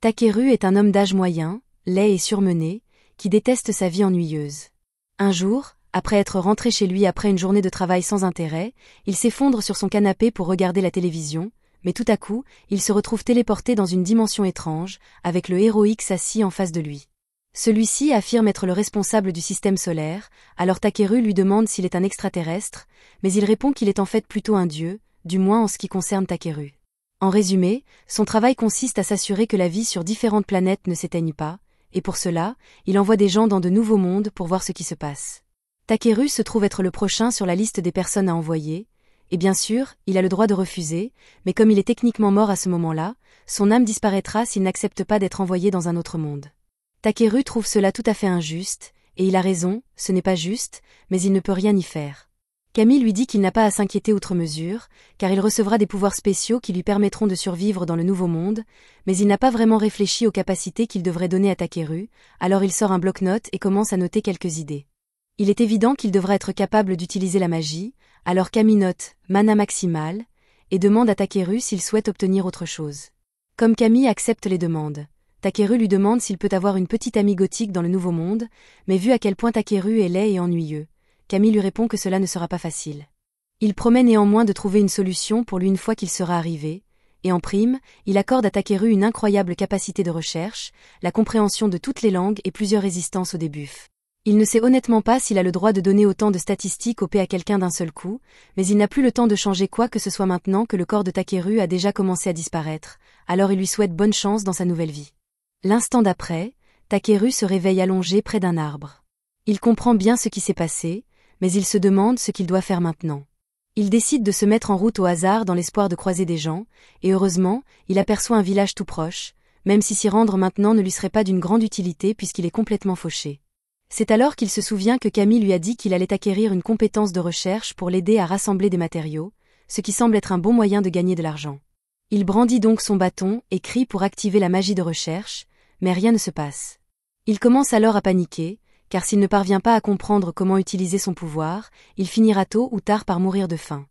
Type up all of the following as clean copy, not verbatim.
Takeru est un homme d'âge moyen, laid et surmené, qui déteste sa vie ennuyeuse. Un jour, après être rentré chez lui après une journée de travail sans intérêt, il s'effondre sur son canapé pour regarder la télévision, mais tout à coup, il se retrouve téléporté dans une dimension étrange, avec le héros X assis en face de lui. Celui-ci affirme être le responsable du système solaire, alors Takeru lui demande s'il est un extraterrestre, mais il répond qu'il est en fait plutôt un dieu, du moins en ce qui concerne Takeru. En résumé, son travail consiste à s'assurer que la vie sur différentes planètes ne s'éteigne pas, et pour cela, il envoie des gens dans de nouveaux mondes pour voir ce qui se passe. Takeru se trouve être le prochain sur la liste des personnes à envoyer, et bien sûr, il a le droit de refuser, mais comme il est techniquement mort à ce moment-là, son âme disparaîtra s'il n'accepte pas d'être envoyé dans un autre monde. Takeru trouve cela tout à fait injuste, et il a raison, ce n'est pas juste, mais il ne peut rien y faire. Camille lui dit qu'il n'a pas à s'inquiéter outre mesure, car il recevra des pouvoirs spéciaux qui lui permettront de survivre dans le nouveau monde, mais il n'a pas vraiment réfléchi aux capacités qu'il devrait donner à Takeru, alors il sort un bloc-notes et commence à noter quelques idées. Il est évident qu'il devra être capable d'utiliser la magie, alors Camille note « mana maximale » et demande à Takeru s'il souhaite obtenir autre chose. Comme Camille accepte les demandes, Takeru lui demande s'il peut avoir une petite amie gothique dans le nouveau monde, mais vu à quel point Takeru est laid et ennuyeux, Camille lui répond que cela ne sera pas facile. Il promet néanmoins de trouver une solution pour lui une fois qu'il sera arrivé, et en prime, il accorde à Takeru une incroyable capacité de recherche, la compréhension de toutes les langues et plusieurs résistances au début. Il ne sait honnêtement pas s'il a le droit de donner autant de statistiques OP à quelqu'un d'un seul coup, mais il n'a plus le temps de changer quoi que ce soit maintenant que le corps de Takeru a déjà commencé à disparaître, alors il lui souhaite bonne chance dans sa nouvelle vie. L'instant d'après, Takeru se réveille allongé près d'un arbre. Il comprend bien ce qui s'est passé, mais il se demande ce qu'il doit faire maintenant. Il décide de se mettre en route au hasard dans l'espoir de croiser des gens, et heureusement, il aperçoit un village tout proche, même si s'y rendre maintenant ne lui serait pas d'une grande utilité puisqu'il est complètement fauché. C'est alors qu'il se souvient que Camille lui a dit qu'il allait acquérir une compétence de recherche pour l'aider à rassembler des matériaux, ce qui semble être un bon moyen de gagner de l'argent. Il brandit donc son bâton et crie pour activer la magie de recherche, mais rien ne se passe. Il commence alors à paniquer, car s'il ne parvient pas à comprendre comment utiliser son pouvoir, il finira tôt ou tard par mourir de faim.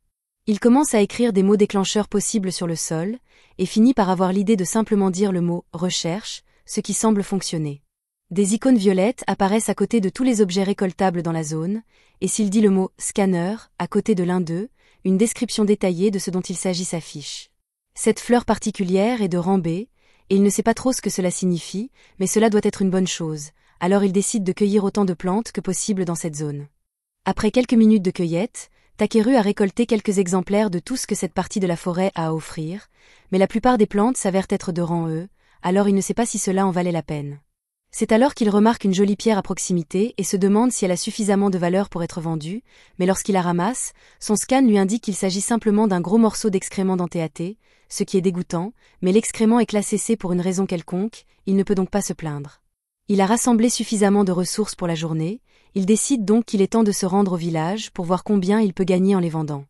Il commence à écrire des mots déclencheurs possibles sur le sol, et finit par avoir l'idée de simplement dire le mot « recherche », ce qui semble fonctionner. Des icônes violettes apparaissent à côté de tous les objets récoltables dans la zone, et s'il dit le mot « scanner » à côté de l'un d'eux, une description détaillée de ce dont il s'agit s'affiche. Cette fleur particulière est de rang B, et il ne sait pas trop ce que cela signifie, mais cela doit être une bonne chose. Alors il décide de cueillir autant de plantes que possible dans cette zone. Après quelques minutes de cueillette, Takeru a récolté quelques exemplaires de tout ce que cette partie de la forêt a à offrir, mais la plupart des plantes s'avèrent être de rang E, alors il ne sait pas si cela en valait la peine. C'est alors qu'il remarque une jolie pierre à proximité et se demande si elle a suffisamment de valeur pour être vendue, mais lorsqu'il la ramasse, son scan lui indique qu'il s'agit simplement d'un gros morceau d'excrément dentéaté, ce qui est dégoûtant, mais l'excrément est classé C pour une raison quelconque, il ne peut donc pas se plaindre. Il a rassemblé suffisamment de ressources pour la journée, il décide donc qu'il est temps de se rendre au village pour voir combien il peut gagner en les vendant.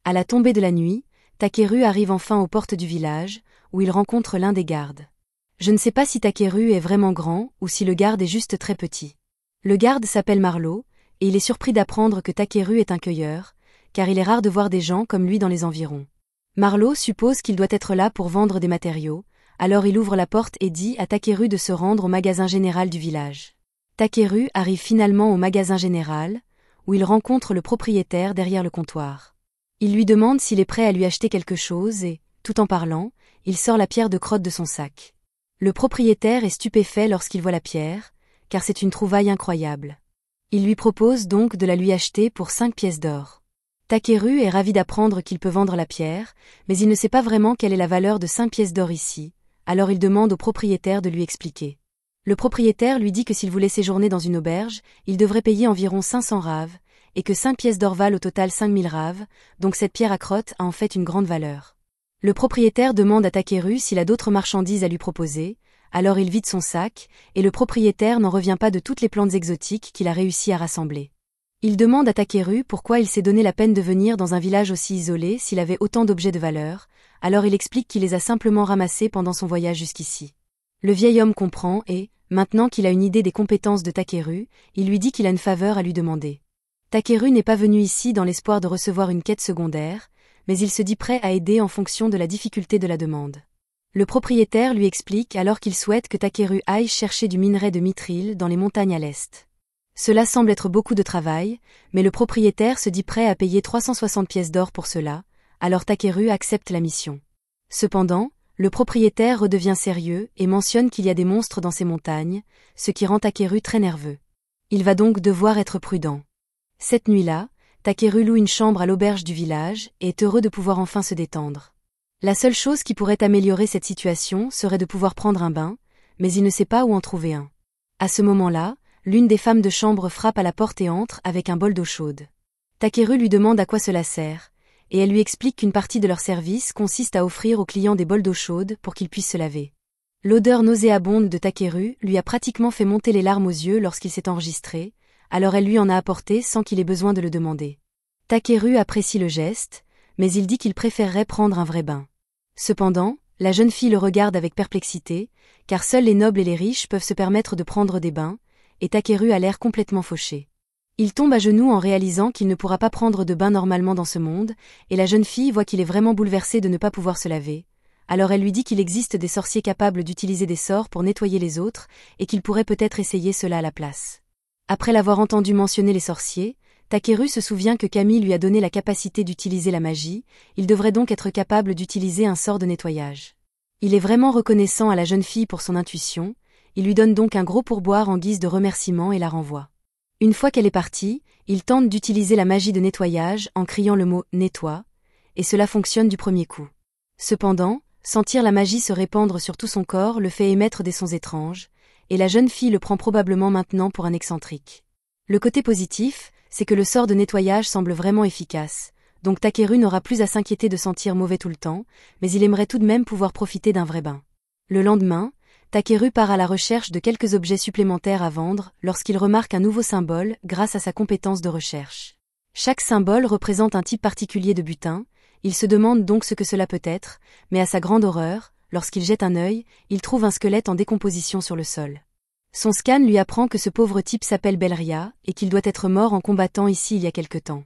À la tombée de la nuit, Takeru arrive enfin aux portes du village, où il rencontre l'un des gardes. Je ne sais pas si Takeru est vraiment grand ou si le garde est juste très petit. Le garde s'appelle Marlowe, et il est surpris d'apprendre que Takeru est un cueilleur, car il est rare de voir des gens comme lui dans les environs. Marlowe suppose qu'il doit être là pour vendre des matériaux, alors il ouvre la porte et dit à Takeru de se rendre au magasin général du village. Takeru arrive finalement au magasin général, où il rencontre le propriétaire derrière le comptoir. Il lui demande s'il est prêt à lui acheter quelque chose et, tout en parlant, il sort la pierre de crotte de son sac. Le propriétaire est stupéfait lorsqu'il voit la pierre, car c'est une trouvaille incroyable. Il lui propose donc de la lui acheter pour 5 pièces d'or. Takeru est ravi d'apprendre qu'il peut vendre la pierre, mais il ne sait pas vraiment quelle est la valeur de 5 pièces d'or ici. Alors il demande au propriétaire de lui expliquer. Le propriétaire lui dit que s'il voulait séjourner dans une auberge, il devrait payer environ 500 raves, et que 5 pièces d'or valent au total 5000 raves, donc cette pierre à crotte a en fait une grande valeur. Le propriétaire demande à Takeru s'il a d'autres marchandises à lui proposer, alors il vide son sac, et le propriétaire n'en revient pas de toutes les plantes exotiques qu'il a réussi à rassembler. Il demande à Takeru pourquoi il s'est donné la peine de venir dans un village aussi isolé s'il avait autant d'objets de valeur, alors il explique qu'il les a simplement ramassés pendant son voyage jusqu'ici. Le vieil homme comprend et, maintenant qu'il a une idée des compétences de Takeru, il lui dit qu'il a une faveur à lui demander. Takeru n'est pas venu ici dans l'espoir de recevoir une quête secondaire, mais il se dit prêt à aider en fonction de la difficulté de la demande. Le propriétaire lui explique alors qu'il souhaite que Takeru aille chercher du minerai de mithril dans les montagnes à l'est. Cela semble être beaucoup de travail, mais le propriétaire se dit prêt à payer 360 pièces d'or pour cela, alors Takeru accepte la mission. Cependant, le propriétaire redevient sérieux et mentionne qu'il y a des monstres dans ces montagnes, ce qui rend Takeru très nerveux. Il va donc devoir être prudent. Cette nuit-là, Takeru loue une chambre à l'auberge du village et est heureux de pouvoir enfin se détendre. La seule chose qui pourrait améliorer cette situation serait de pouvoir prendre un bain, mais il ne sait pas où en trouver un. À ce moment-là, l'une des femmes de chambre frappe à la porte et entre avec un bol d'eau chaude. Takeru lui demande à quoi cela sert, et elle lui explique qu'une partie de leur service consiste à offrir aux clients des bols d'eau chaude pour qu'ils puissent se laver. L'odeur nauséabonde de Takeru lui a pratiquement fait monter les larmes aux yeux lorsqu'il s'est enregistré, alors elle lui en a apporté sans qu'il ait besoin de le demander. Takeru apprécie le geste, mais il dit qu'il préférerait prendre un vrai bain. Cependant, la jeune fille le regarde avec perplexité, car seuls les nobles et les riches peuvent se permettre de prendre des bains, et Takeru a l'air complètement fauché. Il tombe à genoux en réalisant qu'il ne pourra pas prendre de bain normalement dans ce monde, et la jeune fille voit qu'il est vraiment bouleversé de ne pas pouvoir se laver. Alors elle lui dit qu'il existe des sorciers capables d'utiliser des sorts pour nettoyer les autres, et qu'il pourrait peut-être essayer cela à la place. Après l'avoir entendu mentionner les sorciers, Takeru se souvient que Kami lui a donné la capacité d'utiliser la magie, il devrait donc être capable d'utiliser un sort de nettoyage. Il est vraiment reconnaissant à la jeune fille pour son intuition, il lui donne donc un gros pourboire en guise de remerciement et la renvoie. Une fois qu'elle est partie, il tente d'utiliser la magie de nettoyage en criant le mot « nettoie », et cela fonctionne du premier coup. Cependant, sentir la magie se répandre sur tout son corps le fait émettre des sons étranges, et la jeune fille le prend probablement maintenant pour un excentrique. Le côté positif, c'est que le sort de nettoyage semble vraiment efficace, donc Takeru n'aura plus à s'inquiéter de sentir mauvais tout le temps, mais il aimerait tout de même pouvoir profiter d'un vrai bain. Le lendemain, Takeru part à la recherche de quelques objets supplémentaires à vendre lorsqu'il remarque un nouveau symbole grâce à sa compétence de recherche. Chaque symbole représente un type particulier de butin, il se demande donc ce que cela peut être, mais à sa grande horreur, lorsqu'il jette un œil, il trouve un squelette en décomposition sur le sol. Son scan lui apprend que ce pauvre type s'appelle Belria et qu'il doit être mort en combattant ici il y a quelque temps.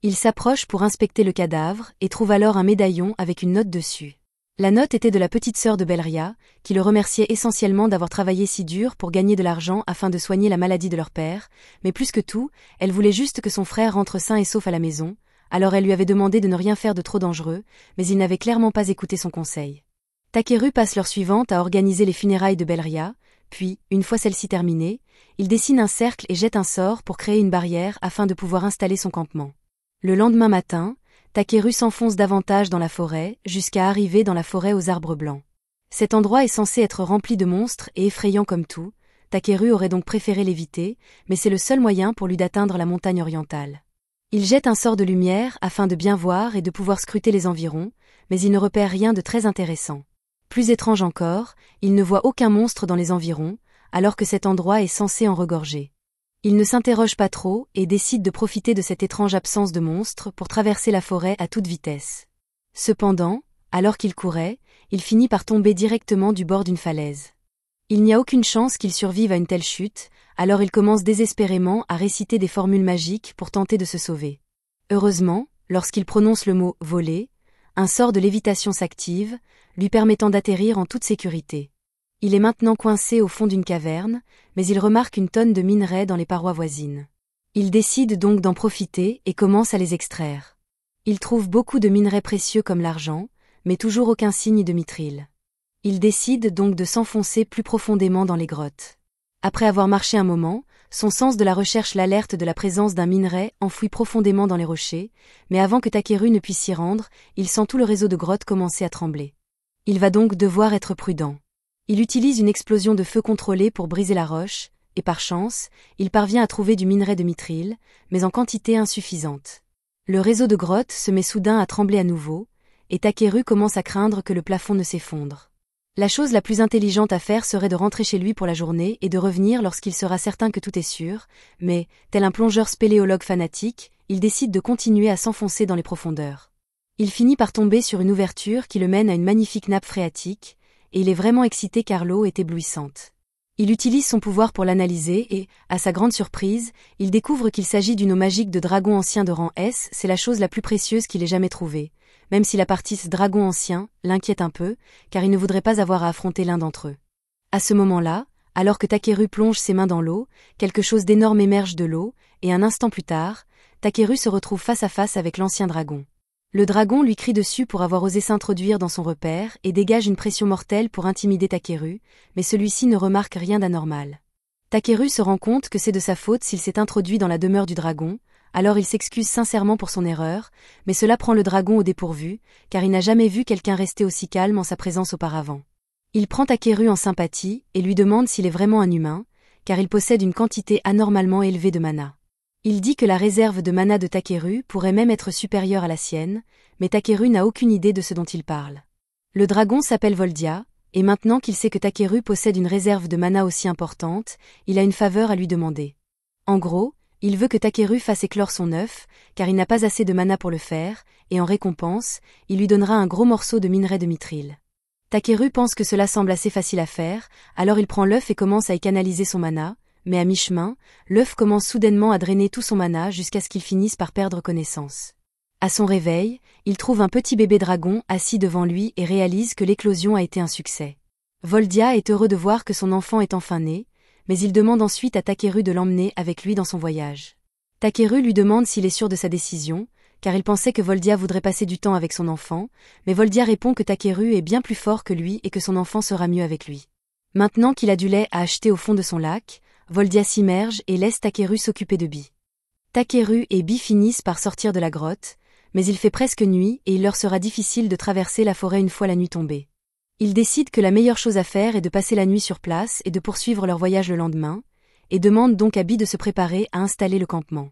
Il s'approche pour inspecter le cadavre et trouve alors un médaillon avec une note dessus. La note était de la petite sœur de Belria, qui le remerciait essentiellement d'avoir travaillé si dur pour gagner de l'argent afin de soigner la maladie de leur père, mais plus que tout, elle voulait juste que son frère rentre sain et sauf à la maison, alors elle lui avait demandé de ne rien faire de trop dangereux, mais il n'avait clairement pas écouté son conseil. Takeru passe l'heure suivante à organiser les funérailles de Belria, puis, une fois celle-ci terminée, il dessine un cercle et jette un sort pour créer une barrière afin de pouvoir installer son campement. Le lendemain matin, Takeru s'enfonce davantage dans la forêt, jusqu'à arriver dans la forêt aux arbres blancs. Cet endroit est censé être rempli de monstres et effrayant comme tout, Takeru aurait donc préféré l'éviter, mais c'est le seul moyen pour lui d'atteindre la montagne orientale. Il jette un sort de lumière afin de bien voir et de pouvoir scruter les environs, mais il ne repère rien de très intéressant. Plus étrange encore, il ne voit aucun monstre dans les environs, alors que cet endroit est censé en regorger. Il ne s'interroge pas trop et décide de profiter de cette étrange absence de monstres pour traverser la forêt à toute vitesse. Cependant, alors qu'il courait, il finit par tomber directement du bord d'une falaise. Il n'y a aucune chance qu'il survive à une telle chute, alors il commence désespérément à réciter des formules magiques pour tenter de se sauver. Heureusement, lorsqu'il prononce le mot « voler », un sort de lévitation s'active, lui permettant d'atterrir en toute sécurité. Il est maintenant coincé au fond d'une caverne, mais il remarque une tonne de minerais dans les parois voisines. Il décide donc d'en profiter et commence à les extraire. Il trouve beaucoup de minerais précieux comme l'argent, mais toujours aucun signe de mithril. Il décide donc de s'enfoncer plus profondément dans les grottes. Après avoir marché un moment, son sens de la recherche l'alerte de la présence d'un minerai enfoui profondément dans les rochers, mais avant que Takeru ne puisse s'y rendre, il sent tout le réseau de grottes commencer à trembler. Il va donc devoir être prudent. Il utilise une explosion de feu contrôlée pour briser la roche, et par chance, il parvient à trouver du minerai de mithril, mais en quantité insuffisante. Le réseau de grottes se met soudain à trembler à nouveau, et Takeru commence à craindre que le plafond ne s'effondre. La chose la plus intelligente à faire serait de rentrer chez lui pour la journée et de revenir lorsqu'il sera certain que tout est sûr, mais, tel un plongeur spéléologue fanatique, il décide de continuer à s'enfoncer dans les profondeurs. Il finit par tomber sur une ouverture qui le mène à une magnifique nappe phréatique, et il est vraiment excité car l'eau est éblouissante. Il utilise son pouvoir pour l'analyser et, à sa grande surprise, il découvre qu'il s'agit d'une eau magique de dragon ancien de rang S, c'est la chose la plus précieuse qu'il ait jamais trouvée. même si la partie dragon ancien l'inquiète un peu, car il ne voudrait pas avoir à affronter l'un d'entre eux. À ce moment-là, alors que Takeru plonge ses mains dans l'eau, quelque chose d'énorme émerge de l'eau, et un instant plus tard, Takeru se retrouve face à face avec l'ancien dragon. Le dragon lui crie dessus pour avoir osé s'introduire dans son repère et dégage une pression mortelle pour intimider Takeru, mais celui-ci ne remarque rien d'anormal. Takeru se rend compte que c'est de sa faute s'il s'est introduit dans la demeure du dragon, alors il s'excuse sincèrement pour son erreur, mais cela prend le dragon au dépourvu, car il n'a jamais vu quelqu'un rester aussi calme en sa présence auparavant. Il prend Takeru en sympathie et lui demande s'il est vraiment un humain, car il possède une quantité anormalement élevée de mana. Il dit que la réserve de mana de Takeru pourrait même être supérieure à la sienne, mais Takeru n'a aucune idée de ce dont il parle. Le dragon s'appelle Voldia, et maintenant qu'il sait que Takeru possède une réserve de mana aussi importante, il a une faveur à lui demander. En gros, il veut que Takeru fasse éclore son œuf, car il n'a pas assez de mana pour le faire, et en récompense, il lui donnera un gros morceau de minerai de mithril. Takeru pense que cela semble assez facile à faire, alors il prend l'œuf et commence à y canaliser son mana, mais à mi-chemin, l'œuf commence soudainement à drainer tout son mana jusqu'à ce qu'il finisse par perdre connaissance. À son réveil, il trouve un petit bébé dragon assis devant lui et réalise que l'éclosion a été un succès. Voldia est heureux de voir que son enfant est enfin né, mais il demande ensuite à Takeru de l'emmener avec lui dans son voyage. Takeru lui demande s'il est sûr de sa décision, car il pensait que Voldia voudrait passer du temps avec son enfant, mais Voldia répond que Takeru est bien plus fort que lui et que son enfant sera mieux avec lui. Maintenant qu'il a du lait à acheter au fond de son lac, Voldia s'immerge et laisse Takeru s'occuper de Bi. Takeru et Bi finissent par sortir de la grotte, mais il fait presque nuit et il leur sera difficile de traverser la forêt une fois la nuit tombée. Ils décident que la meilleure chose à faire est de passer la nuit sur place et de poursuivre leur voyage le lendemain, et demandent donc à Bi de se préparer à installer le campement.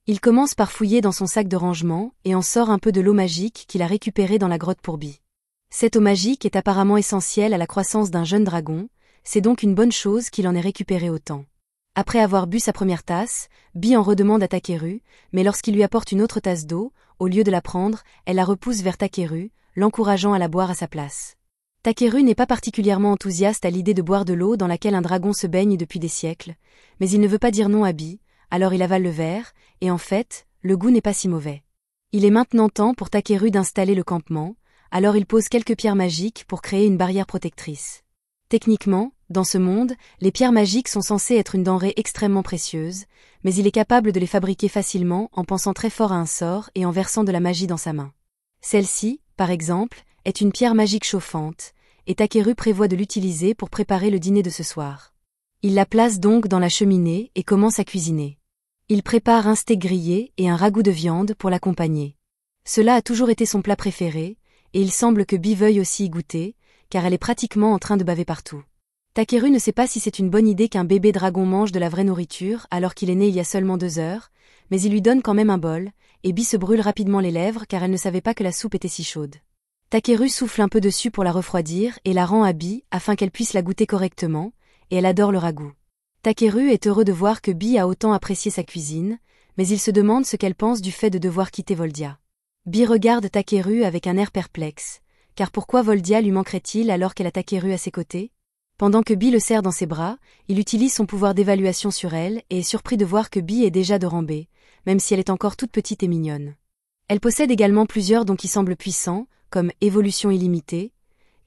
Il commence par fouiller dans son sac de rangement et en sort un peu de l'eau magique qu'il a récupérée dans la grotte pour Bi. Cette eau magique est apparemment essentielle à la croissance d'un jeune dragon, c'est donc une bonne chose qu'il en ait récupéré autant. Après avoir bu sa première tasse, Bi en redemande à Takeru, mais lorsqu'il lui apporte une autre tasse d'eau, au lieu de la prendre, elle la repousse vers Takeru, l'encourageant à la boire à sa place. Takeru n'est pas particulièrement enthousiaste à l'idée de boire de l'eau dans laquelle un dragon se baigne depuis des siècles, mais il ne veut pas dire non à Bi, alors il avale le verre, et en fait, le goût n'est pas si mauvais. Il est maintenant temps pour Takeru d'installer le campement, alors il pose quelques pierres magiques pour créer une barrière protectrice. Techniquement, dans ce monde, les pierres magiques sont censées être une denrée extrêmement précieuse, mais il est capable de les fabriquer facilement en pensant très fort à un sort et en versant de la magie dans sa main. Celle-ci, par exemple, est une pierre magique chauffante, et Takeru prévoit de l'utiliser pour préparer le dîner de ce soir. Il la place donc dans la cheminée et commence à cuisiner. Il prépare un steak grillé et un ragoût de viande pour l'accompagner. Cela a toujours été son plat préféré, et il semble que Bi veuille aussi y goûter, car elle est pratiquement en train de baver partout. Takeru ne sait pas si c'est une bonne idée qu'un bébé dragon mange de la vraie nourriture alors qu'il est né il y a seulement 2 heures, mais il lui donne quand même un bol, et Bi se brûle rapidement les lèvres car elle ne savait pas que la soupe était si chaude. Takeru souffle un peu dessus pour la refroidir et la rend à Bi afin qu'elle puisse la goûter correctement, et elle adore le ragoût. Takeru est heureux de voir que Bi a autant apprécié sa cuisine, mais il se demande ce qu'elle pense du fait de devoir quitter Voldia. Bi regarde Takeru avec un air perplexe, car pourquoi Voldia lui manquerait-il alors qu'elle a Takeru à ses côtés? Pendant que Bi le serre dans ses bras, il utilise son pouvoir d'évaluation sur elle et est surpris de voir que Bi est déjà de rang B, même si elle est encore toute petite et mignonne. Elle possède également plusieurs dons qui semblent puissants, comme évolution illimitée,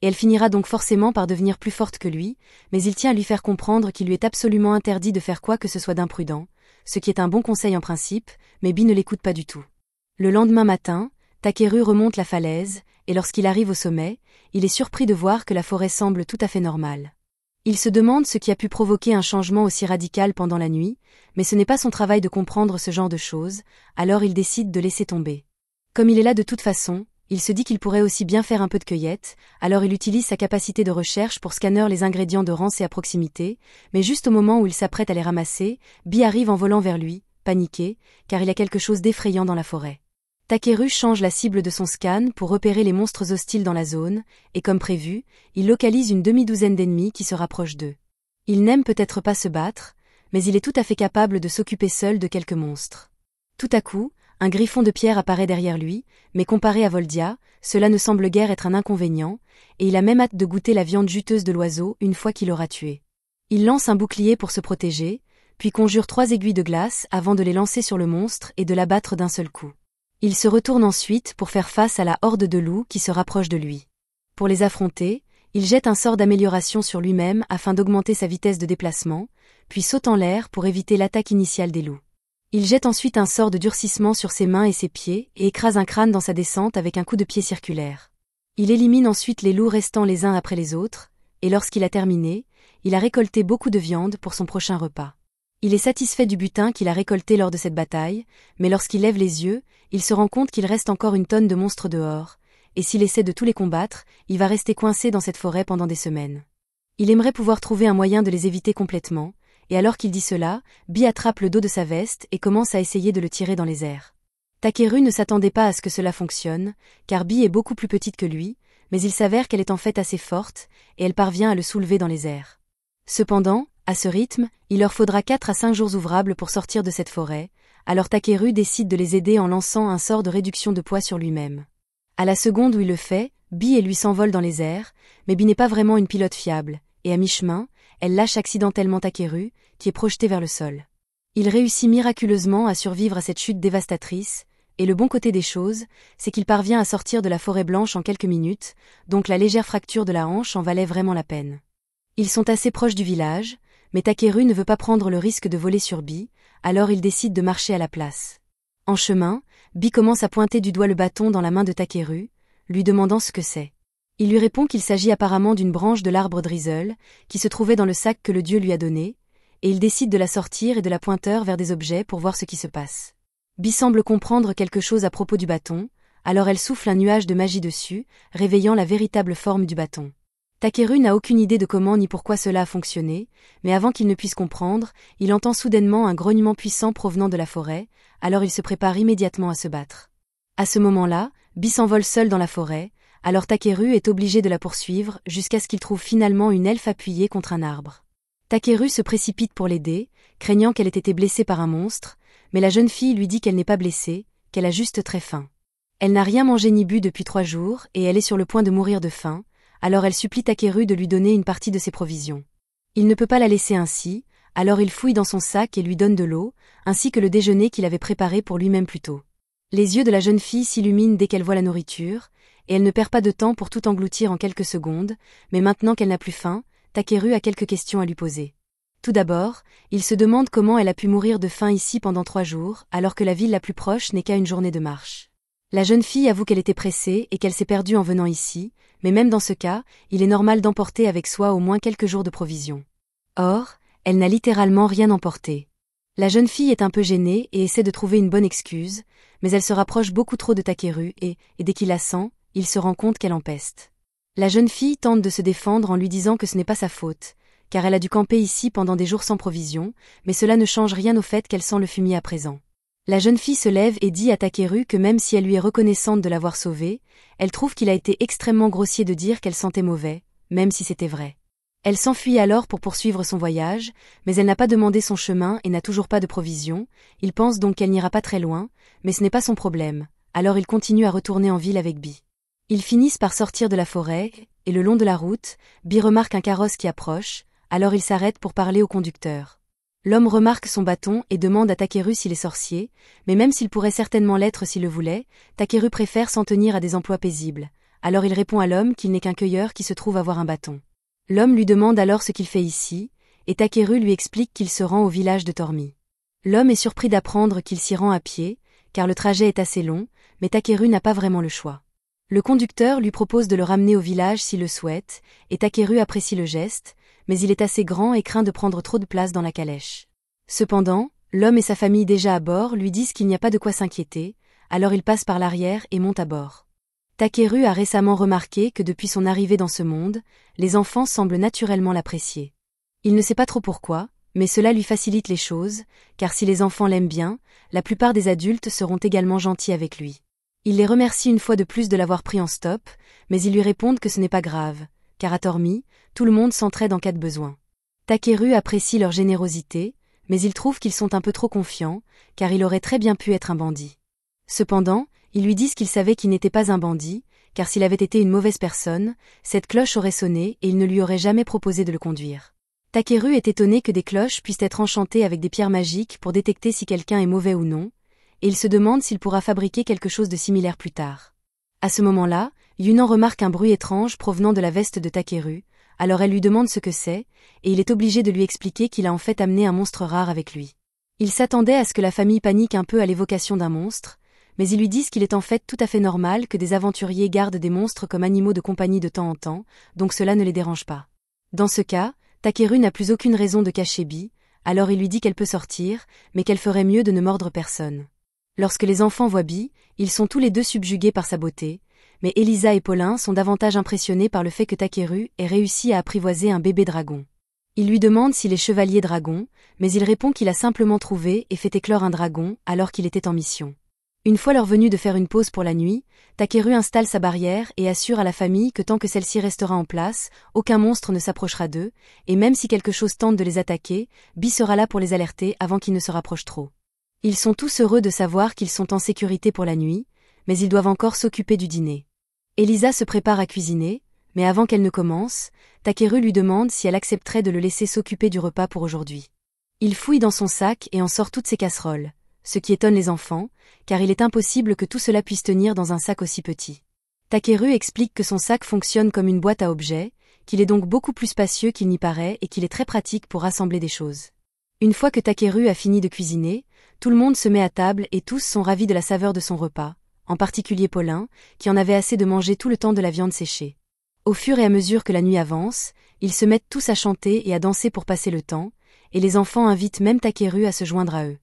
et elle finira donc forcément par devenir plus forte que lui, mais il tient à lui faire comprendre qu'il lui est absolument interdit de faire quoi que ce soit d'imprudent, ce qui est un bon conseil en principe, mais Bi ne l'écoute pas du tout. Le lendemain matin, Takeru remonte la falaise, et lorsqu'il arrive au sommet, il est surpris de voir que la forêt semble tout à fait normale. Il se demande ce qui a pu provoquer un changement aussi radical pendant la nuit, mais ce n'est pas son travail de comprendre ce genre de choses, alors il décide de laisser tomber. Comme il est là de toute façon, il se dit qu'il pourrait aussi bien faire un peu de cueillette, alors il utilise sa capacité de recherche pour scanner les ingrédients de Rance et à proximité, mais juste au moment où il s'apprête à les ramasser, Bi arrive en volant vers lui, paniqué, car il y a quelque chose d'effrayant dans la forêt. Takeru change la cible de son scan pour repérer les monstres hostiles dans la zone, et comme prévu, il localise une demi-douzaine d'ennemis qui se rapprochent d'eux. Il n'aime peut-être pas se battre, mais il est tout à fait capable de s'occuper seul de quelques monstres. Tout à coup, un griffon de pierre apparaît derrière lui, mais comparé à Voldia, cela ne semble guère être un inconvénient, et il a même hâte de goûter la viande juteuse de l'oiseau une fois qu'il l'aura tué. Il lance un bouclier pour se protéger, puis conjure 3 aiguilles de glace avant de les lancer sur le monstre et de l'abattre d'un seul coup. Il se retourne ensuite pour faire face à la horde de loups qui se rapproche de lui. Pour les affronter, il jette un sort d'amélioration sur lui-même afin d'augmenter sa vitesse de déplacement, puis saute en l'air pour éviter l'attaque initiale des loups. Il jette ensuite un sort de durcissement sur ses mains et ses pieds et écrase un crâne dans sa descente avec un coup de pied circulaire. Il élimine ensuite les loups restants les uns après les autres, et lorsqu'il a terminé, il a récolté beaucoup de viande pour son prochain repas. Il est satisfait du butin qu'il a récolté lors de cette bataille, mais lorsqu'il lève les yeux, il se rend compte qu'il reste encore une tonne de monstres dehors, et s'il essaie de tous les combattre, il va rester coincé dans cette forêt pendant des semaines. Il aimerait pouvoir trouver un moyen de les éviter complètement, et alors qu'il dit cela, Bee attrape le dos de sa veste et commence à essayer de le tirer dans les airs. Takeru ne s'attendait pas à ce que cela fonctionne, car Bee est beaucoup plus petite que lui, mais il s'avère qu'elle est en fait assez forte, et elle parvient à le soulever dans les airs. Cependant, à ce rythme, il leur faudra 4 à 5 jours ouvrables pour sortir de cette forêt, alors Takeru décide de les aider en lançant un sort de réduction de poids sur lui-même. À la seconde où il le fait, Bee et lui s'envolent dans les airs, mais Bee n'est pas vraiment une pilote fiable, et à mi-chemin, elle lâche accidentellement Takeru, qui est projeté vers le sol. Il réussit miraculeusement à survivre à cette chute dévastatrice, et le bon côté des choses, c'est qu'il parvient à sortir de la forêt blanche en quelques minutes, donc la légère fracture de la hanche en valait vraiment la peine. Ils sont assez proches du village, mais Takeru ne veut pas prendre le risque de voler sur Bee, alors il décide de marcher à la place. En chemin, Bee commence à pointer du doigt le bâton dans la main de Takeru, lui demandant ce que c'est. Il lui répond qu'il s'agit apparemment d'une branche de l'arbre Drizzle, qui se trouvait dans le sac que le dieu lui a donné, et il décide de la sortir et de la pointer vers des objets pour voir ce qui se passe. Bee semble comprendre quelque chose à propos du bâton, alors elle souffle un nuage de magie dessus, réveillant la véritable forme du bâton. Takeru n'a aucune idée de comment ni pourquoi cela a fonctionné, mais avant qu'il ne puisse comprendre, il entend soudainement un grognement puissant provenant de la forêt, alors il se prépare immédiatement à se battre. À ce moment-là, Bee s'envole seul dans la forêt, alors Takeru est obligé de la poursuivre jusqu'à ce qu'il trouve finalement une elfe appuyée contre un arbre. Takeru se précipite pour l'aider, craignant qu'elle ait été blessée par un monstre, mais la jeune fille lui dit qu'elle n'est pas blessée, qu'elle a juste très faim. Elle n'a rien mangé ni bu depuis 3 jours et elle est sur le point de mourir de faim, alors elle supplie Takeru de lui donner une partie de ses provisions. Il ne peut pas la laisser ainsi, alors il fouille dans son sac et lui donne de l'eau, ainsi que le déjeuner qu'il avait préparé pour lui-même plus tôt. Les yeux de la jeune fille s'illuminent dès qu'elle voit la nourriture, et elle ne perd pas de temps pour tout engloutir en quelques secondes, mais maintenant qu'elle n'a plus faim, Takeru a quelques questions à lui poser. Tout d'abord, il se demande comment elle a pu mourir de faim ici pendant 3 jours, alors que la ville la plus proche n'est qu'à une journée de marche. La jeune fille avoue qu'elle était pressée et qu'elle s'est perdue en venant ici, mais même dans ce cas, il est normal d'emporter avec soi au moins quelques jours de provisions. Or, elle n'a littéralement rien emporté. La jeune fille est un peu gênée et essaie de trouver une bonne excuse, mais elle se rapproche beaucoup trop de Takeru et dès qu'il la sent, il se rend compte qu'elle empeste. La jeune fille tente de se défendre en lui disant que ce n'est pas sa faute, car elle a dû camper ici pendant des jours sans provisions, mais cela ne change rien au fait qu'elle sent le fumier à présent. La jeune fille se lève et dit à Takeru que même si elle lui est reconnaissante de l'avoir sauvée, elle trouve qu'il a été extrêmement grossier de dire qu'elle sentait mauvais, même si c'était vrai. Elle s'enfuit alors pour poursuivre son voyage, mais elle n'a pas demandé son chemin et n'a toujours pas de provisions, il pense donc qu'elle n'ira pas très loin, mais ce n'est pas son problème, alors il continue à retourner en ville avec Bee. Ils finissent par sortir de la forêt, et le long de la route, Bee remarque un carrosse qui approche, alors il s'arrête pour parler au conducteur. L'homme remarque son bâton et demande à Takeru s'il est sorcier, mais même s'il pourrait certainement l'être s'il le voulait, Takeru préfère s'en tenir à des emplois paisibles, alors il répond à l'homme qu'il n'est qu'un cueilleur qui se trouve avoir un bâton. L'homme lui demande alors ce qu'il fait ici, et Takeru lui explique qu'il se rend au village de Tormi. L'homme est surpris d'apprendre qu'il s'y rend à pied, car le trajet est assez long, mais Takeru n'a pas vraiment le choix. Le conducteur lui propose de le ramener au village s'il le souhaite, et Takeru apprécie le geste, mais il est assez grand et craint de prendre trop de place dans la calèche. Cependant, l'homme et sa famille déjà à bord lui disent qu'il n'y a pas de quoi s'inquiéter, alors il passe par l'arrière et monte à bord. Takeru a récemment remarqué que depuis son arrivée dans ce monde, les enfants semblent naturellement l'apprécier. Il ne sait pas trop pourquoi, mais cela lui facilite les choses, car si les enfants l'aiment bien, la plupart des adultes seront également gentils avec lui. Il les remercie une fois de plus de l'avoir pris en stop, mais ils lui répondent que ce n'est pas grave, car à Tormi, tout le monde s'entraide en cas de besoin. Takeru apprécie leur générosité, mais il trouve qu'ils sont un peu trop confiants, car il aurait très bien pu être un bandit. Cependant, ils lui disent qu'ils savaient qu'il n'était pas un bandit, car s'il avait été une mauvaise personne, cette cloche aurait sonné et il ne lui aurait jamais proposé de le conduire. Takeru est étonné que des cloches puissent être enchantées avec des pierres magiques pour détecter si quelqu'un est mauvais ou non, et il se demande s'il pourra fabriquer quelque chose de similaire plus tard. À ce moment-là, Yunnan remarque un bruit étrange provenant de la veste de Takeru, alors elle lui demande ce que c'est, et il est obligé de lui expliquer qu'il a en fait amené un monstre rare avec lui. Il s'attendait à ce que la famille panique un peu à l'évocation d'un monstre, mais ils lui disent qu'il est en fait tout à fait normal que des aventuriers gardent des monstres comme animaux de compagnie de temps en temps, donc cela ne les dérange pas. Dans ce cas, Takeru n'a plus aucune raison de cacher Bee, alors il lui dit qu'elle peut sortir, mais qu'elle ferait mieux de ne mordre personne. Lorsque les enfants voient Bee, ils sont tous les deux subjugués par sa beauté, mais Elisa et Paulin sont davantage impressionnés par le fait que Takeru ait réussi à apprivoiser un bébé dragon. Il lui demande s'il est chevalier dragon, mais il répond qu'il a simplement trouvé et fait éclore un dragon alors qu'il était en mission. Une fois leur venue de faire une pause pour la nuit, Takeru installe sa barrière et assure à la famille que tant que celle-ci restera en place, aucun monstre ne s'approchera d'eux, et même si quelque chose tente de les attaquer, Bee sera là pour les alerter avant qu'ils ne se rapprochent trop. Ils sont tous heureux de savoir qu'ils sont en sécurité pour la nuit, mais ils doivent encore s'occuper du dîner. Elisa se prépare à cuisiner, mais avant qu'elle ne commence, Takeru lui demande si elle accepterait de le laisser s'occuper du repas pour aujourd'hui. Il fouille dans son sac et en sort toutes ses casseroles, ce qui étonne les enfants, car il est impossible que tout cela puisse tenir dans un sac aussi petit. Takeru explique que son sac fonctionne comme une boîte à objets, qu'il est donc beaucoup plus spacieux qu'il n'y paraît et qu'il est très pratique pour rassembler des choses. Une fois que Takeru a fini de cuisiner, tout le monde se met à table et tous sont ravis de la saveur de son repas, en particulier Paulin, qui en avait assez de manger tout le temps de la viande séchée. Au fur et à mesure que la nuit avance, ils se mettent tous à chanter et à danser pour passer le temps, et les enfants invitent même Takeru à se joindre à eux.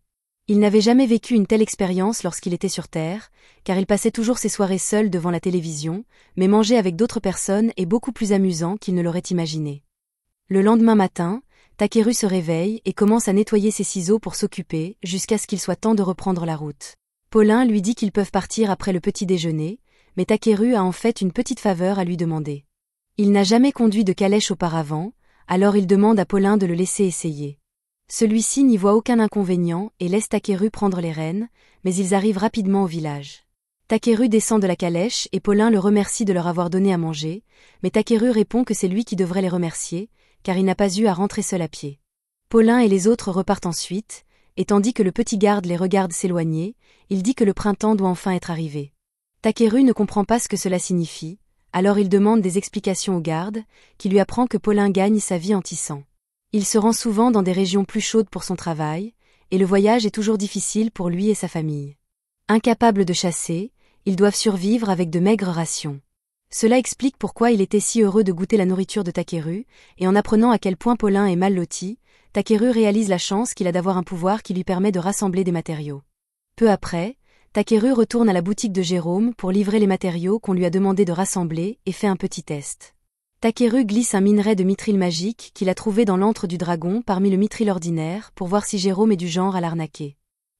Il n'avait jamais vécu une telle expérience lorsqu'il était sur Terre, car il passait toujours ses soirées seul devant la télévision, mais manger avec d'autres personnes est beaucoup plus amusant qu'il ne l'aurait imaginé. Le lendemain matin, Takeru se réveille et commence à nettoyer ses ciseaux pour s'occuper, jusqu'à ce qu'il soit temps de reprendre la route. Paulin lui dit qu'ils peuvent partir après le petit déjeuner, mais Takeru a en fait une petite faveur à lui demander. Il n'a jamais conduit de calèche auparavant, alors il demande à Paulin de le laisser essayer. Celui-ci n'y voit aucun inconvénient et laisse Takeru prendre les rênes, mais ils arrivent rapidement au village. Takeru descend de la calèche et Paulin le remercie de leur avoir donné à manger, mais Takeru répond que c'est lui qui devrait les remercier, car il n'a pas eu à rentrer seul à pied. Paulin et les autres repartent ensuite, et tandis que le petit garde les regarde s'éloigner, il dit que le printemps doit enfin être arrivé. Takeru ne comprend pas ce que cela signifie, alors il demande des explications au garde, qui lui apprend que Paulin gagne sa vie en tissant. Il se rend souvent dans des régions plus chaudes pour son travail, et le voyage est toujours difficile pour lui et sa famille. Incapables de chasser, ils doivent survivre avec de maigres rations. Cela explique pourquoi il était si heureux de goûter la nourriture de Takeru, et en apprenant à quel point Paulin est mal loti, Takeru réalise la chance qu'il a d'avoir un pouvoir qui lui permet de rassembler des matériaux. Peu après, Takeru retourne à la boutique de Jérôme pour livrer les matériaux qu'on lui a demandé de rassembler et fait un petit test. Takeru glisse un minerai de mithril magique qu'il a trouvé dans l'antre du dragon parmi le mithril ordinaire pour voir si Jérôme est du genre à l'arnaquer.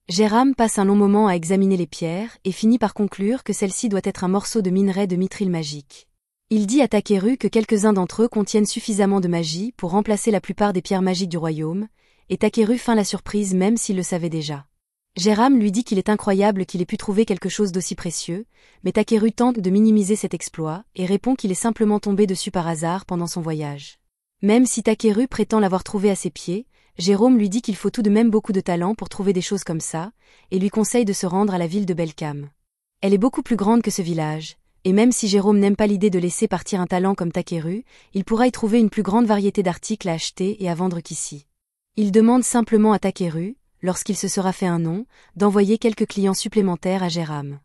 Jérôme passe un long moment à examiner les pierres et finit par conclure que celle-ci doit être un morceau de minerai de mithril magique. Il dit à Takeru que quelques-uns d'entre eux contiennent suffisamment de magie pour remplacer la plupart des pierres magiques du royaume, et Takeru feint la surprise même s'il le savait déjà. Jérôme lui dit qu'il est incroyable qu'il ait pu trouver quelque chose d'aussi précieux, mais Takeru tente de minimiser cet exploit et répond qu'il est simplement tombé dessus par hasard pendant son voyage. Même si Takeru prétend l'avoir trouvé à ses pieds, Jérôme lui dit qu'il faut tout de même beaucoup de talent pour trouver des choses comme ça, et lui conseille de se rendre à la ville de Belcam. Elle est beaucoup plus grande que ce village, et même si Jérôme n'aime pas l'idée de laisser partir un talent comme Takeru, il pourra y trouver une plus grande variété d'articles à acheter et à vendre qu'ici. Il demande simplement à Takeru, lorsqu'il se sera fait un nom, d'envoyer quelques clients supplémentaires à Jérôme.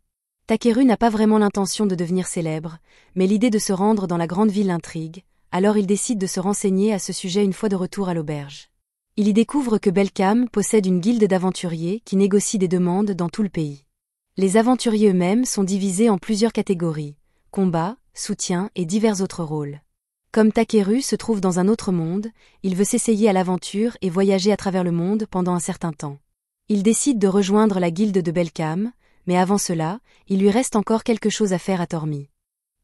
Takeru n'a pas vraiment l'intention de devenir célèbre, mais l'idée de se rendre dans la grande ville l'intrigue, alors il décide de se renseigner à ce sujet une fois de retour à l'auberge. Il y découvre que Belcam possède une guilde d'aventuriers qui négocie des demandes dans tout le pays. Les aventuriers eux-mêmes sont divisés en plusieurs catégories, combat, soutien et divers autres rôles. Comme Takeru se trouve dans un autre monde, il veut s'essayer à l'aventure et voyager à travers le monde pendant un certain temps. Il décide de rejoindre la guilde de Belcam, mais avant cela, il lui reste encore quelque chose à faire à Tormy.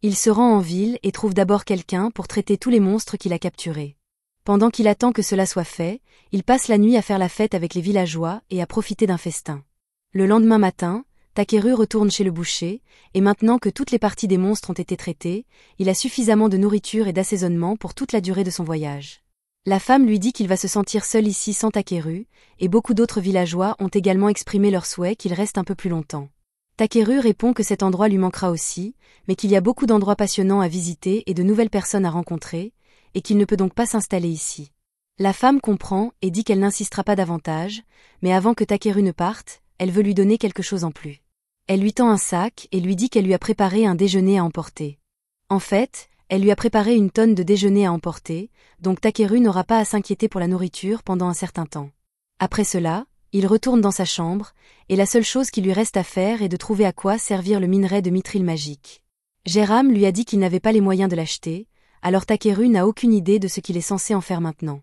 Il se rend en ville et trouve d'abord quelqu'un pour traiter tous les monstres qu'il a capturés. Pendant qu'il attend que cela soit fait, il passe la nuit à faire la fête avec les villageois et à profiter d'un festin. Le lendemain matin, Takeru retourne chez le boucher, et maintenant que toutes les parties des monstres ont été traitées, il a suffisamment de nourriture et d'assaisonnement pour toute la durée de son voyage. La femme lui dit qu'il va se sentir seul ici sans Takeru, et beaucoup d'autres villageois ont également exprimé leur souhait qu'il reste un peu plus longtemps. Takeru répond que cet endroit lui manquera aussi, mais qu'il y a beaucoup d'endroits passionnants à visiter et de nouvelles personnes à rencontrer, et qu'il ne peut donc pas s'installer ici. La femme comprend et dit qu'elle n'insistera pas davantage, mais avant que Takeru ne parte, elle veut lui donner quelque chose en plus. Elle lui tend un sac et lui dit qu'elle lui a préparé un déjeuner à emporter. En fait, elle lui a préparé une tonne de déjeuner à emporter, donc Takeru n'aura pas à s'inquiéter pour la nourriture pendant un certain temps. Après cela, il retourne dans sa chambre, et la seule chose qui lui reste à faire est de trouver à quoi servir le minerai de mithril magique. Jairam lui a dit qu'il n'avait pas les moyens de l'acheter, alors Takeru n'a aucune idée de ce qu'il est censé en faire maintenant.